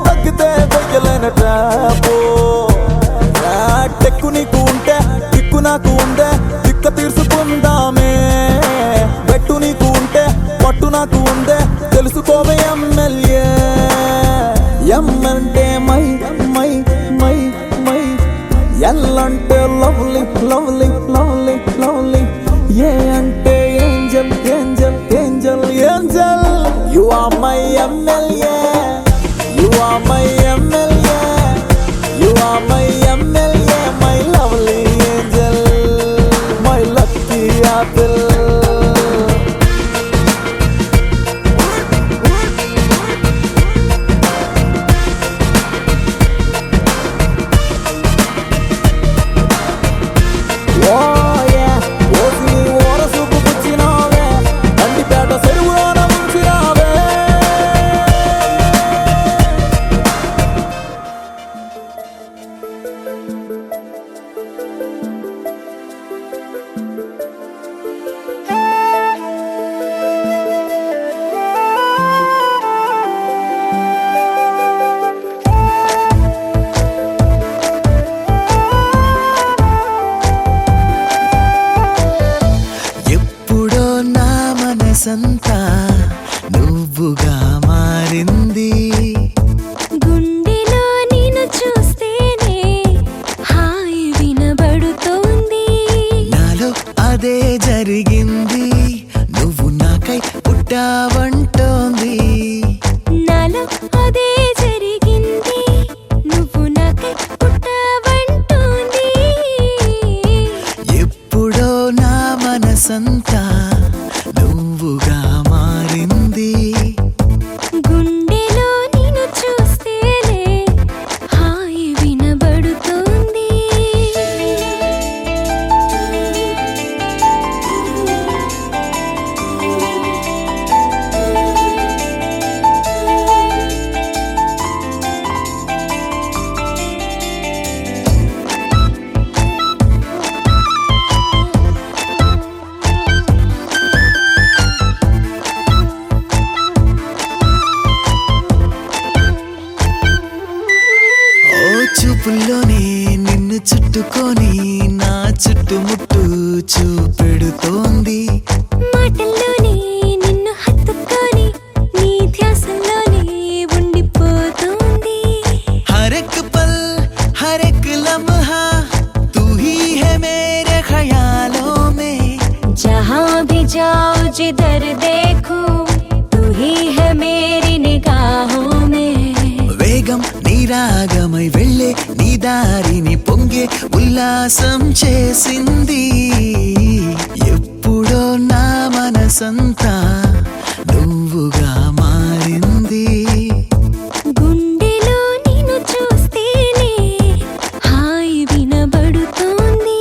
తగ్గితే వెయ్యలేని ట్రాపు టెక్కు నీకు ఉంటే దిక్కు నాకు ఉందే దిక్క తీర్చుకుందామే బెట్టు నీకు ఉంటే పట్టు నాకు ఉందే తెలుసుకోవే ఎమ్మెల్యే ఎమ్మంటే మై మై మై మై ఎల్లంటే lovely lovely lovely lovely A అంటే angel angel angel angel you are my MLA you are my MLA you are my MLA my lovely angel my lucky apple సంతా నువ్వుగా మారింది గుండెలో నిన్ను చూస్తేనే హాయి వినబడుతోంది నాలో అదే జరిగింది నువ్వు నాకై పుట్టావంటోంది నాలో అదే జరిగింది నువ్వు నాకై పుట్టావంటోంది ఎప్పుడో నా మనసంతా నువ్వుగా మారింది గుండెలో నిన్ను చూస్తేనే హాయి వినబడుతోంది చూపుల్లోనే నిన్ను చుట్టుకొని నా చుట్టుముట్టు చూపెడుతోంది మాటల్లోనే నిన్ను హత్తుకొని నీ ధ్యాసలోనే ఉండిపోతోంది हर एक पल हर एक लम्हा तू ही है मेरे ख्यालों में जहाँ भी जाओ जिधर देखो तू ही है मेरी निगाहों में వేగం నీరాగమై వెళ్ళే నీ దారిని పొంగే ఉల్లాసం చేసింది ఎప్పుడో నా మనసంతా నువ్వుగా మారింది గుండెలో నిన్ను చూస్తేనే హాయి వినబడుతోంది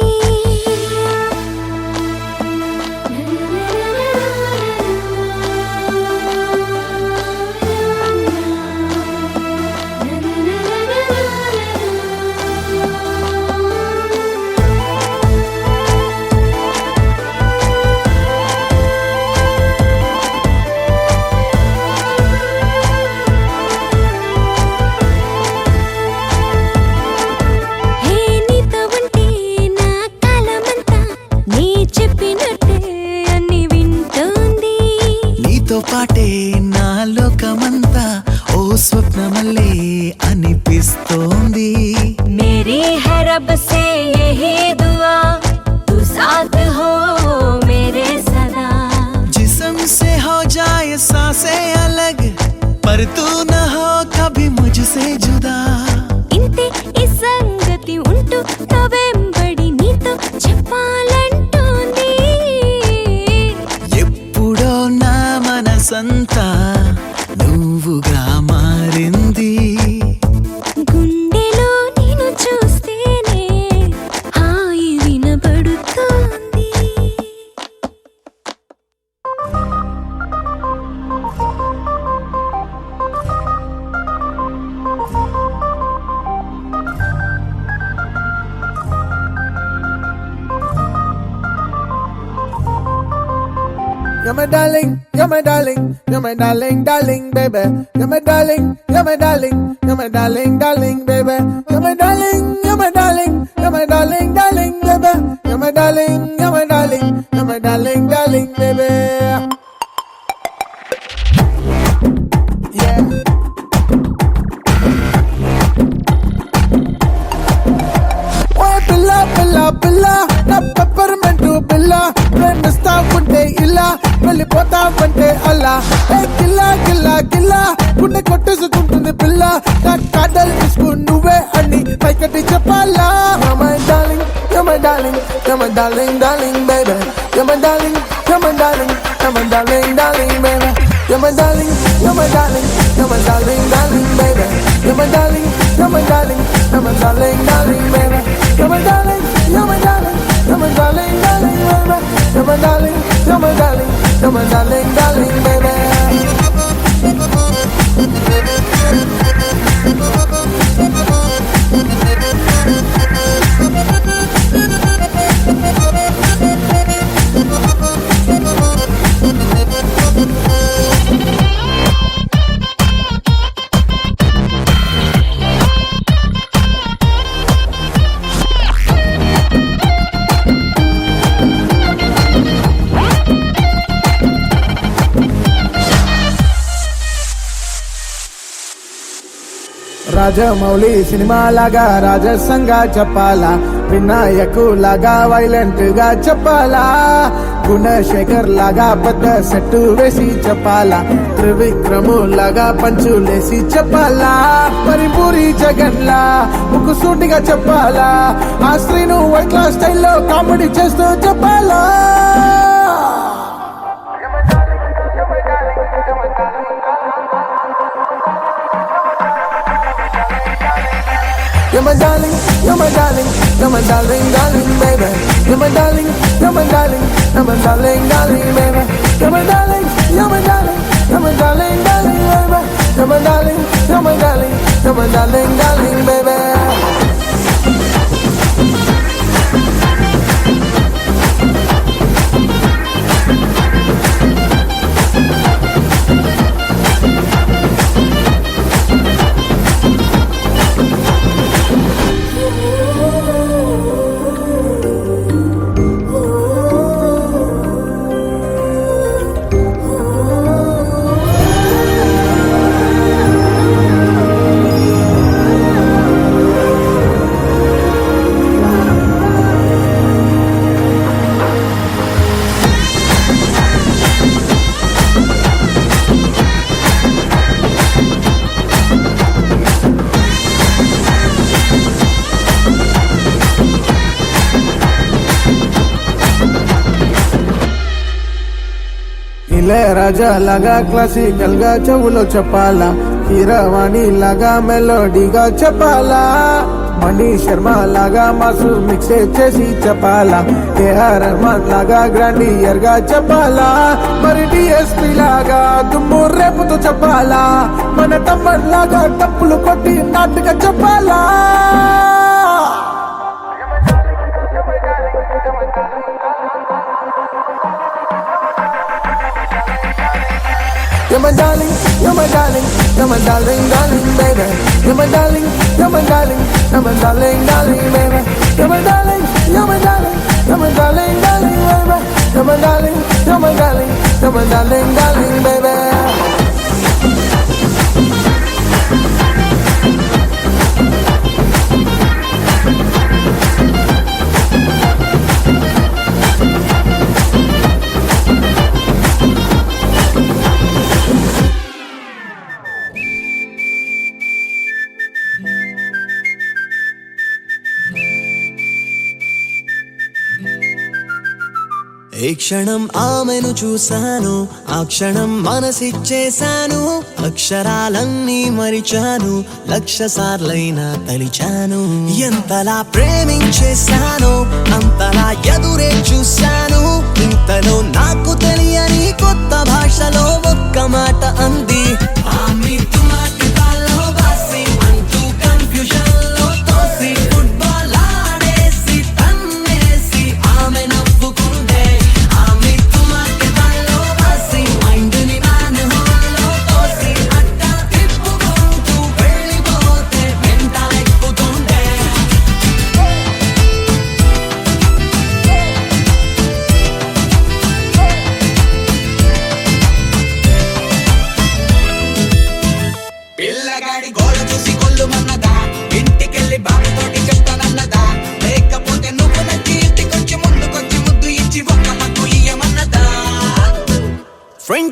హే నీతో ఉంటే నా కాలమంతా నీ చెప్పినట్టే అన్ని వింటోంది నీతో పాటే నా లోకమంతా ఓ స్వప్నమల్లే అనిపిస్తోంది मेरी है रब से यही दुआ तू साथ हो मेरे सदा जिस्म से हो जाए सांसें अलग पर तू न हो कभी मुझसे जुदा ఇంతే ఈ సంగతి ఉంటూ నవ్వెంబడి నీతో చెప్పాలంటోంది ఎప్పుడో నా మనసంతా నువ్వుగా మారింది గుండెలో నిన్ను చూస్తేనే హాయి వినబడుతోంది you're my darling, you're my darling, you're my darling, darling, baby. You're my darling, you're my darling, you're my darling, darling, baby. You're my darling, you're my darling, you're my darling, darling, baby. You're my darling, you're my darling, you're my darling, darling, baby. Yeah. ఓ పిల్ల పిల్ల పిల్ల నా పెప్పర్మెంట్ పిల్ల ప్రేమిస్తావుంటే ఇలా వెళ్ళిపోతావంటే అలా ఏ గిల్లా గిల్లా గిల్లా గుండె కొట్టేసుకుంటుంది పిల్ల నా కాదల్ ఇసుకు నువ్వే అని పైకటి చెప్పాలా You're my darling, you're my darling, you're my darling, darling, baby. You're my darling, you're my darling, you're my darling, darling, baby. You're my darling, you're my darling, you're my darling, darling, baby. You're my darling, you're my darling, you're my darling, darling, baby. You're my darling, you're my darling, you're my darling, darling, baby. You're my darling, you're my darling, you're my darling, darling, baby. Rajamouli cinema లాగా రాజసంగా చెప్పాలా వినాయకు లాగా వైలెంట్ గా చెప్పాలా గుణశేఖర్ లాగా పెద్ద సెట్టు వేసి చెప్పాలా త్రివిక్రము లాగా పంచులేసి చెప్పాలా మరి పూరి జగన్ లా ముక్కు సూటిగా చెప్పాలా ఆ స్త్రీను వైట్ క్లాస్ స్టైల్లో కామెడీ చేస్తూ చెప్పాలా You're my darling, you're my darling, you're my darling, darling, baby. You're my darling, you're my darling, you're my darling, darling, baby. You're my darling, you're my darling, you're my darling, darling, baby. You're my darling, you're my darling, you're my darling, darling, baby. రాజా లాగా క్లాసికల్ గా చెవులో చెప్పాలా కీరవాణి లాగా మెలోడీగా చెప్పాలా మణి శర్మ లాగా మాసు మిక్స్ చేసి చెప్పాలా కేఆర్ రెహమాన్ లాగా గ్రాండియర్ గా చెప్పాలా మరి డిఎస్పి లాగా దుమ్ము రేపుతో చెప్పాలా మన తమ్మన్ లాగా తప్పులు కొట్టి నాటుగా చెప్పాలా You're my darling, you're my darling, you're my darling, darling, baby. You're my darling, you're my darling, you're my darling, darling, baby. You're my darling, you're my darling, you're my darling, darling, baby. You're my darling, you're my darling, you're my darling, darling, baby. ఏ క్షణం ఆమెను చూశాను ఆ క్షణం మనసిచ్చేశాను అక్షరాలన్నీ మరిచాను లక్ష సార్లైనా తలిచాను ఎంతలా ప్రేమించేశాను అంతలా ఎదురే చూశాను ఇంతలో నాకు తెలియని కొత్త భాషలో ఒక్క మాట అంది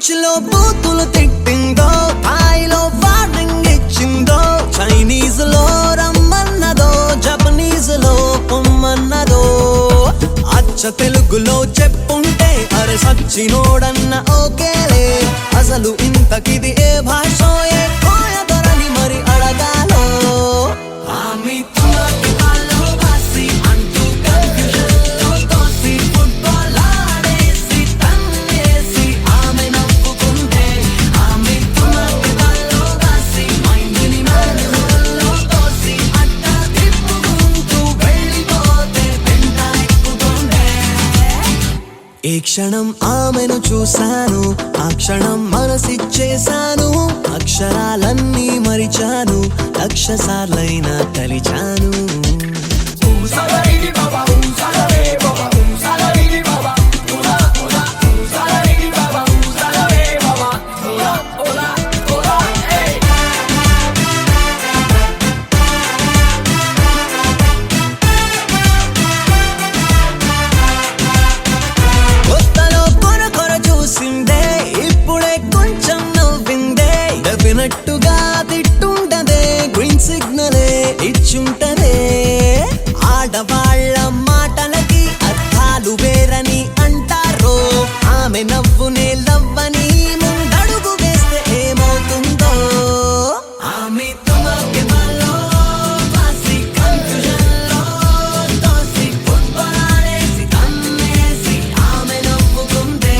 స్పీచ్ లో బూతులు తిట్టిందో, థాయిలో వార్నింగ్ ఇచ్చిందో, చైనీస్ లో రమ్మన్నదో, జపనీస్ లో పొమ్మన్నదో, అచ్చ తెలుగులో చెప్పుంటే అరే సచ్చినోడన్న ఓకేలే. అసలు ఇంతకిది ఏ భాష ఏ కోయదొరని మరి అడగాలో. ఏ క్షణం ఆమెను చూశాను, ఆ క్షణం మనసిచ్చేశాను, అక్షరాలన్నీ మరిచాను, లక్ష సార్లైనా తలిచాను. నట్టుగా తిట్టుంటదే, గ్రీన్ సిగ్నలే ఇచ్చుంటదే. ఆడవాళ్ళ మాటలకి అర్థాలు వేరని అంటారో, ఆమె నవ్వునే లవ్వని ముందడుగు వేస్తే ఏమవుతుందో. ఆమె తుమకే బాలో వాసి కన్ఫ్యూజన్లో తోసి ఫుట్బాల్ ఆడేసి తన్నేసి ఆమె నవ్వుకుందే.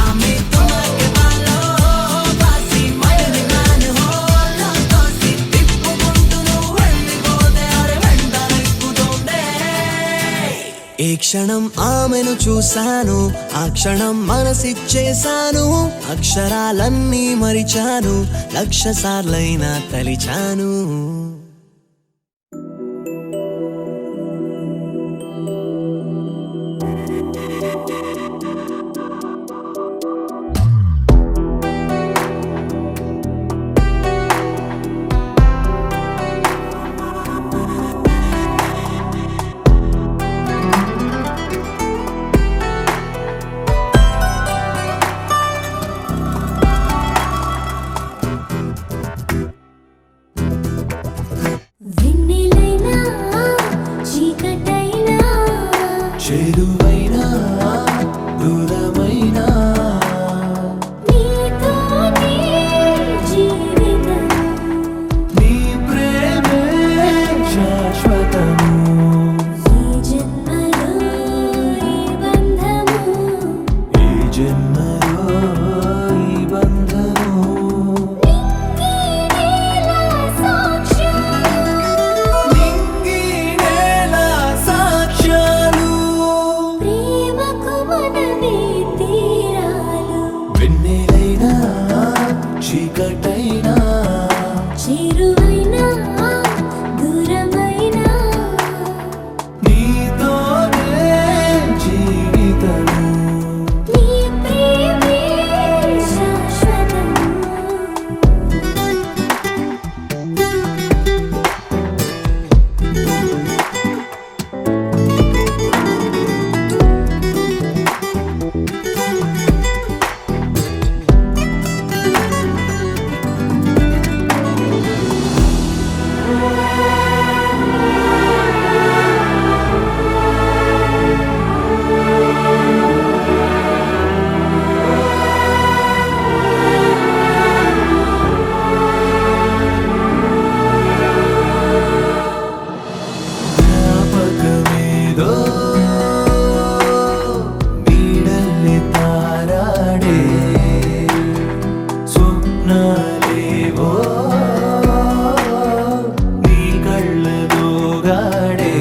ఆమె తుమకే బాలో వాసి మైండ్ మ్యాన్ హోల్లో తోసి తిప్పుకుంటూ నువ్వు వెళ్ళిపోతే అరే వెంట ఎక్కుతుందే. ఏ క్షణం ఆమెను చూశాను, ఆ క్షణం మనసిచ్చేశాను, అక్షరాలన్నీ మరిచాను, లక్ష సార్లైనా తలిచాను. వెన్నెలైనా చీకటైనా చేరువైనా దూరమైనా నీతోనే జీవితం. నీ ప్రేమే శాశ్వతము. ఈ జన్మలో ఈ బంధము, ఈ జన్మలో ఈ బంధము. నింగినేల సాక్ష్యం. నింగి నేల సాక్ష్యాలు. ప్రేమకు మనమే తీరాలు. వెన్నెలైనా చీకటైనా చేరువైనా దూరమైనా నీతోనే జీవితము. నీ ప్రేమే శాశ్వతం. జ్ఞాపకమేదో నీడల్లి తారాడే, స్వప్నాలేవో నీ కళ్ళలో గాడే.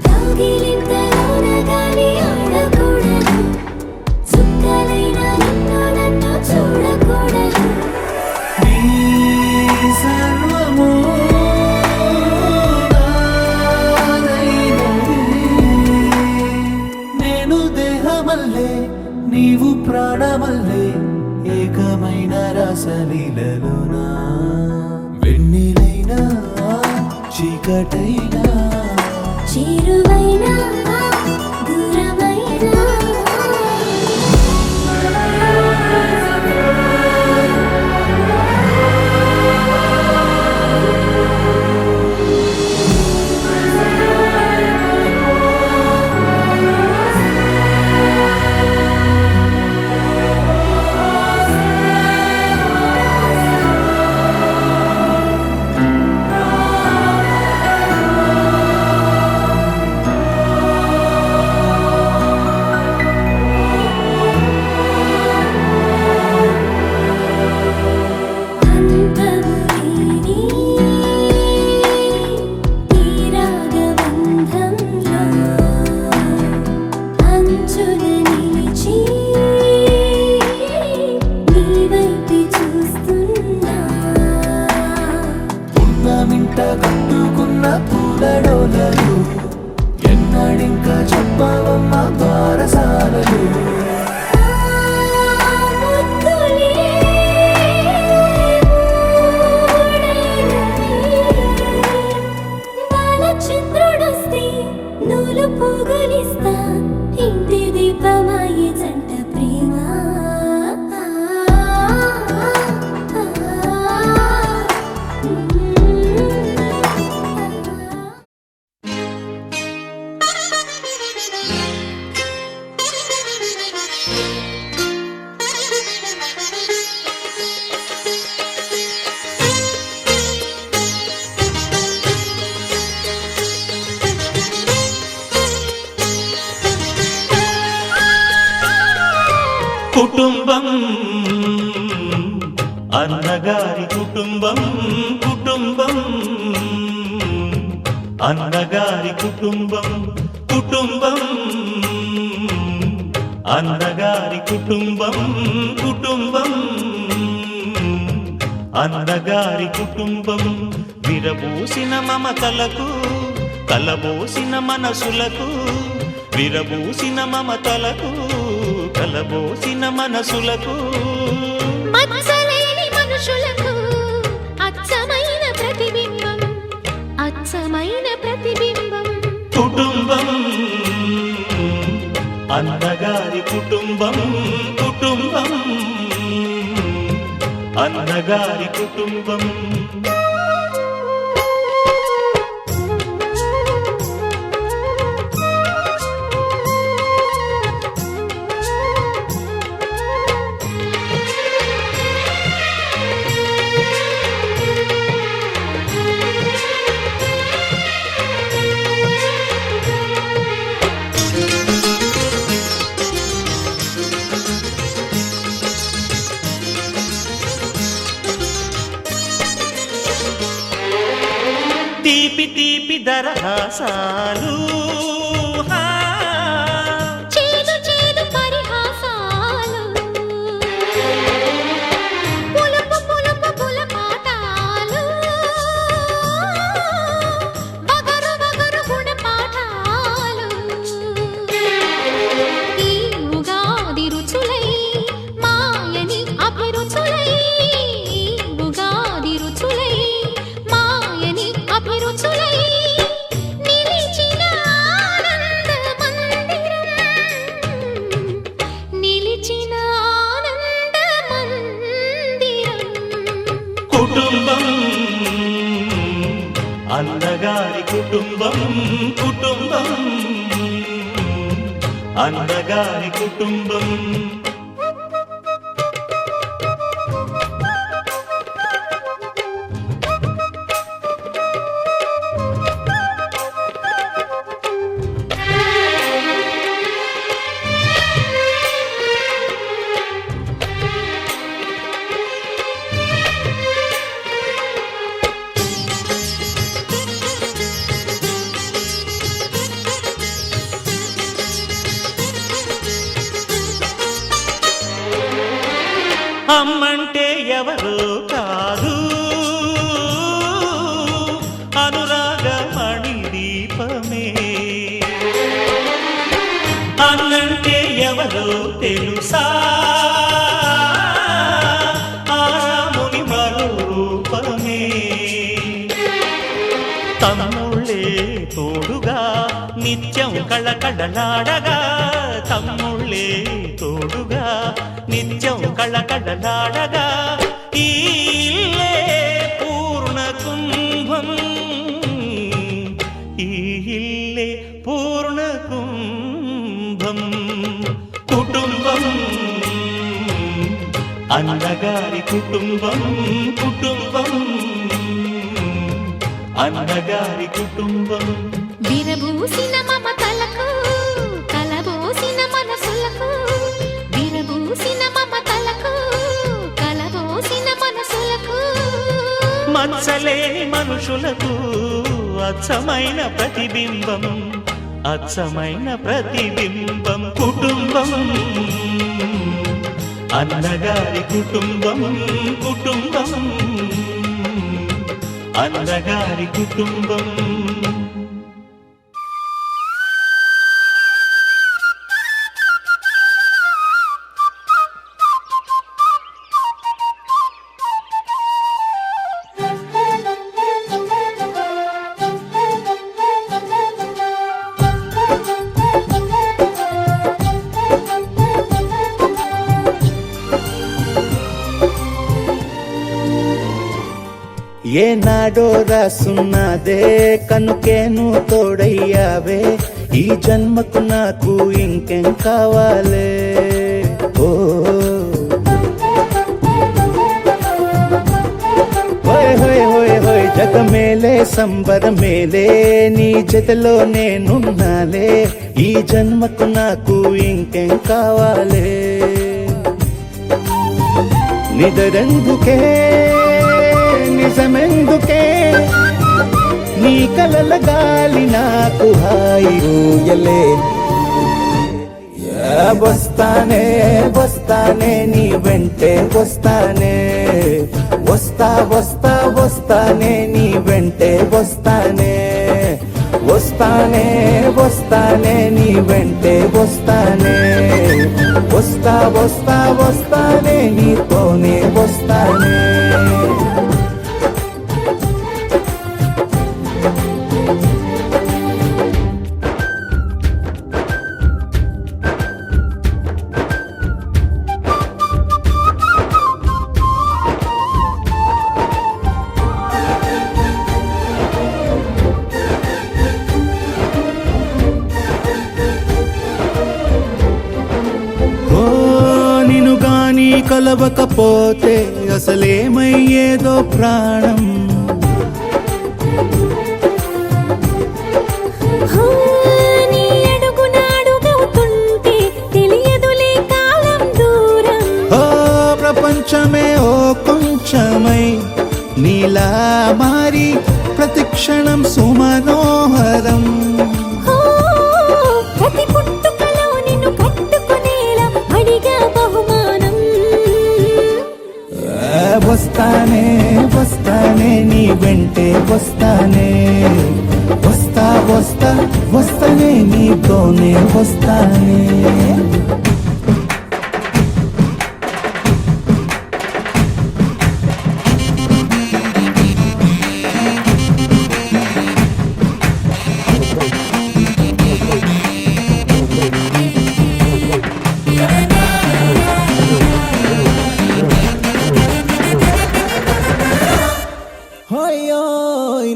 కౌగిలింతలోన గాలి ఆడకూడదు, చుక్కలైన నిన్ను నన్ను చూడకూడదు. నీ సర్వము నాదైనది. నేను దేహమల్లే నీవు ప్రాణమల్లే, ఏకమైన రసలీలలోనా. వెన్నెలైనా చీకటైనా చేరువైనా దూరమైనా నేనింకా చెప్పావమ్మా బారసాలలు చంద్రుడొస్తే నూలు పోగలిస్తా ఇంటి దీపమాయి జంట ప్రేమ కుటుంబం అన్నగారి కుటుంబం కుటుంబం అన్నగారి కుటుంబం కుటుంబం అన్నగారి కుటుంబం కుటుంబం అన్నగారి కుటుంబం విరబూసిన మమతలకు కలబోసిన మనసులకు విరబూసిన మమతలకు కలబోసిన మనసులకు మచ్చలేని మనుషులకు అచ్చమైన ప్రతిబింబం అచ్చమైన ప్రతిబింబం కుటుంబం అన్నగారి కుటుంబం కుటుంబం అన్నగారి కుటుంబం తీపి తీపి దరహాసాలు చేదు చేదు పరిహాసాలు పులుపు పులుపు పులపాటాలు బగరు బగరు గుణపాఠాలు ఈ ఉగాది రుచులై మాయని అభిరుచులై ఉగాది రుచులై మాయని అభిరుచులై నిలిచిన ఆనంద మందిరం నిలిచిన ఆనంద మందిరం కుటుంబం అన్నగారి కుటుంబం కుటుంబం అన్నగారి కుటుంబం అమ్మంటే ఎవరో కాదు అనురాగమణి దీపమే అన్నంటే ఎవరో తెలుసా ఆరాముని మరో రూపమే తమ్ముళ్ళే తోడుగా నిత్యం కళకళలాడగా తమ్ముళ్ళే తోడుగా నిత్యం కళకళలాడగా ఈ ఇల్లే పూర్ణ కుంభం ఈ ఇల్లే పూర్ణ కుంభం కుటుంబం అన్నగారి కుటుంబం కుటుంబం అన్నగారి కుటుంబం విరబూసిన మమతలకు కలబోసిన మనసులకు విరబూసిన మమతలకు కలబోసిన మనసులకు మచ్చలేని మనుషులకు అచ్చమైన ప్రతిబింబం అచ్చమైన ప్రతిబింబం కుటుంబం అన్నగారి కుటుంబం కుటుంబం అన్నగారి కుటుంబం ఏనాడో రాసున్నదే కనుకేను తోడయ్యావే ఈ జన్మకు నాకు ఇంకేం కావాలే ఓ హోయ్ హోయ్ హోయ్ హోయ్ జగమేలే సంబరమేలే నీ జతలో నేనున్నాలే ఈ జన్మకు నాకు ఇంకేం కావాలే నిదరెందుకే నిజమెందుకే నీ కలల గాలి నాకు హాయిలే వస్తానే వస్తానే నీ వెంటే వస్తానే వస్తా వస్తా వస్తానే నీ వెంటే వస్తానే వస్తానే వస్తానే నీ వెంటే వస్తానే వస్తా వస్తా వస్తానే నీతోనే వస్తానే కలవకపోతే అసలేమయ్యేదో ప్రాణం నీ అడుగునాడుగవుతుంటే తెలియదులే కాలం దూరం ఓ ప్రపంచమే ఓ కొంచెమై నీలా మారి ప్రతిక్షణం సుమనోహరం ప్రతి పుట్టుకలో నిన్ను కట్టుకునేలా అడిగా బహుమానం వస్తానే వస్తానే నీ వెంటే వస్తానే వస్తా వస్తా వస్తానే నీతోనే వస్తానే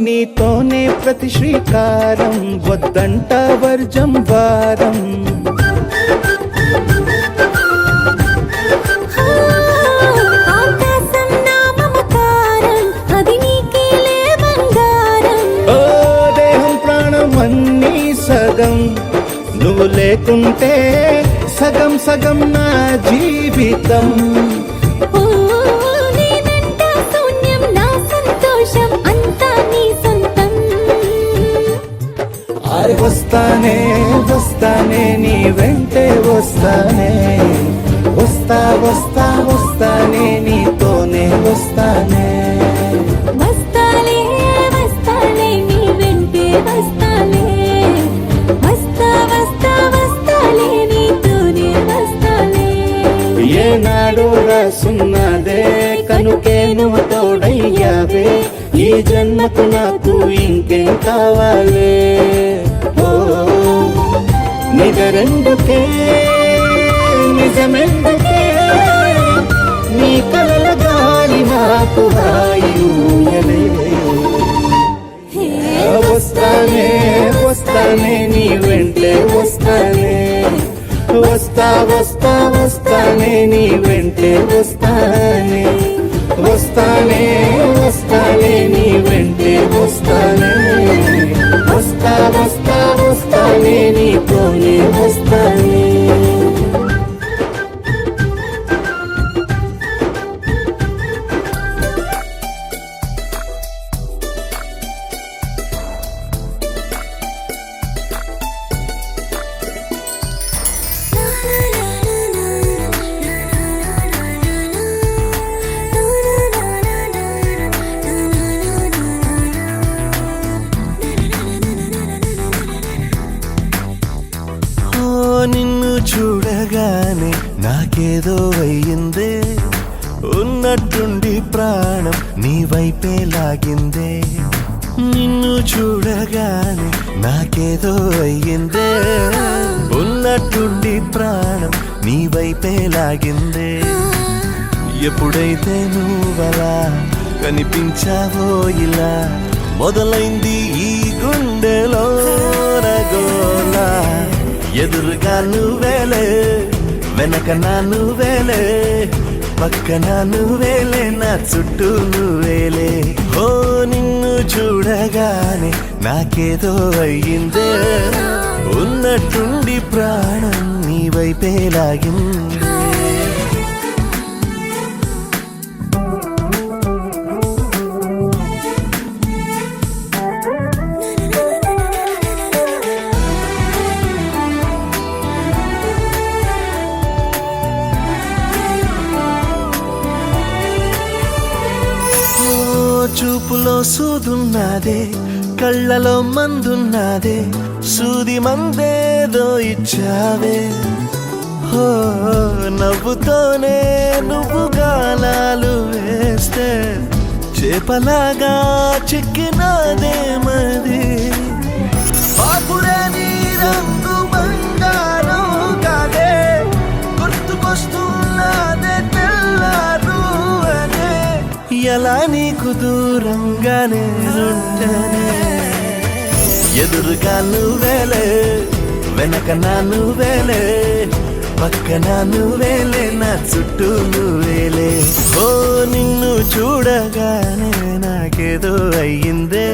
నీతోనే ప్రతి శ్రీకారం వద్దంట వర్జం వారం ఆకాశం నా మమకారం అది నీకేలే బంగారం ఓ దేహం ప్రాణం అన్నీ సగం నువ్వు లేకుంటే సగం సగం నా జీవితం నేనంట శూన్యం నా సంతోషం అంతా నీ సొంతం వస్తానే వస్తానే నీ వెంటే వస్తానే వస్తా వస్తా వస్తానే నీతోనే వస్తానే వస్తాలే వస్తాలే నీ వెంటే వస్తాలే వస్తా వస్తా వస్తాలే నీతోనే వస్తాలే ఏనాడు రాసున్నదే కనుకేను తోడయ్యావే ఈ జన్మకు నాకు ఇంకేం కావాలే ఓ నిజరెందుకే నిజమెందుకే నీ కలల గాలి నాకు హాయిలే వస్తానే వస్తానే నీ వెంటే వస్తానే వస్తా వస్తా వస్తానే నీ వెంటే వస్తానే వస్తానే వస్తానే నీ వెంటే వస్తానే వస్తా వస్తా వస్తానే నీతోనే వస్తానే నిన్ను చూడగానే నాకేదో అయ్యిందే ఉన్నట్టుండి ప్రాణం నీ వైపే లాగిందే నిన్ను చూడగానే నాకేదో అయ్యిందే ఉన్నట్టుండి ప్రాణం నీ వైపే లాగిందే ఎప్పుడైతే నువ్వలా కనిపించావో ఇలా మొదలైంది ఈ గుండెలో రగోల ఎదురుగా నువ్వేలే వెనక నా నువ్వేలే పక్కన నువ్వేలే నా చుట్టూ నువ్వేలే ఓ నిన్ను చూడగానే నాకేదో అయ్యిందే ఉన్నట్టుండి ప్రాణం నీ వైపే లాగింది చూపులో సూదున్నదే కళ్ళలో మందున్నదే సూది మందేదో ఇచ్చావే హో నవ్వుతోనే నువ్వు గాలాలు వేస్తే చేపలాగా చిక్కినాదే మది బాపురే నీ రంగు బంగారం కాదే గుర్తుకొస్తున్నదే తెల్లారు అనే ఎలా నీకు దూరంగానే ఉంటనే ఎదురుగా నువ్వేలే వెనక నా నువ్వేలే పక్కన నువ్వేలే నా చుట్టూ నువ్వేలే ఓ నిన్ను చూడగానే నాకేదో అయ్యిందే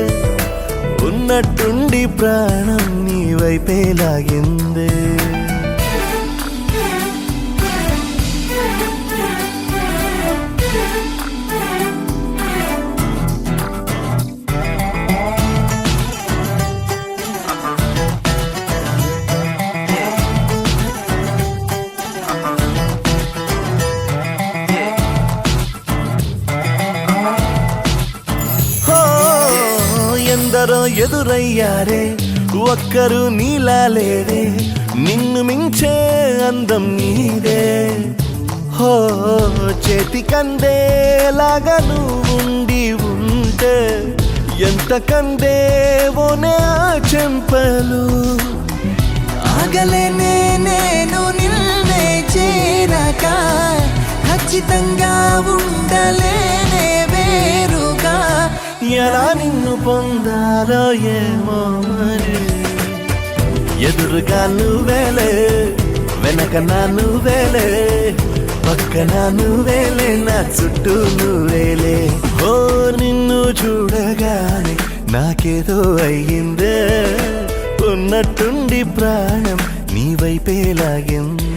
ఉన్నట్టుండి ప్రాణం నీ వైపే లాగిందే ఎందరో ఎదురయ్యారే ఒక్కరు నీలా లేరే నిన్ను మించే అందం నీదే హో చేతికందేలాగా నువ్వుండి ఉంటే ఎంత కందేవోనే ఆ చెంపలు ఆగలేనే నేను నిన్నే చేరక ఖచ్చితంగా ఉండలేనే వేరుగా ఎలా నిన్ను పొందాలో ఏమో మరి ఎదురుగా నువ్వేలే వెనక నా నువ్వేలే పక్కన నువ్వేలే నా చుట్టూ నువ్వేలే ఓ నిన్ను చూడగానే నాకేదో అయ్యిందే ఉన్నట్టుండి ప్రాణం నీ వైపే లాగింది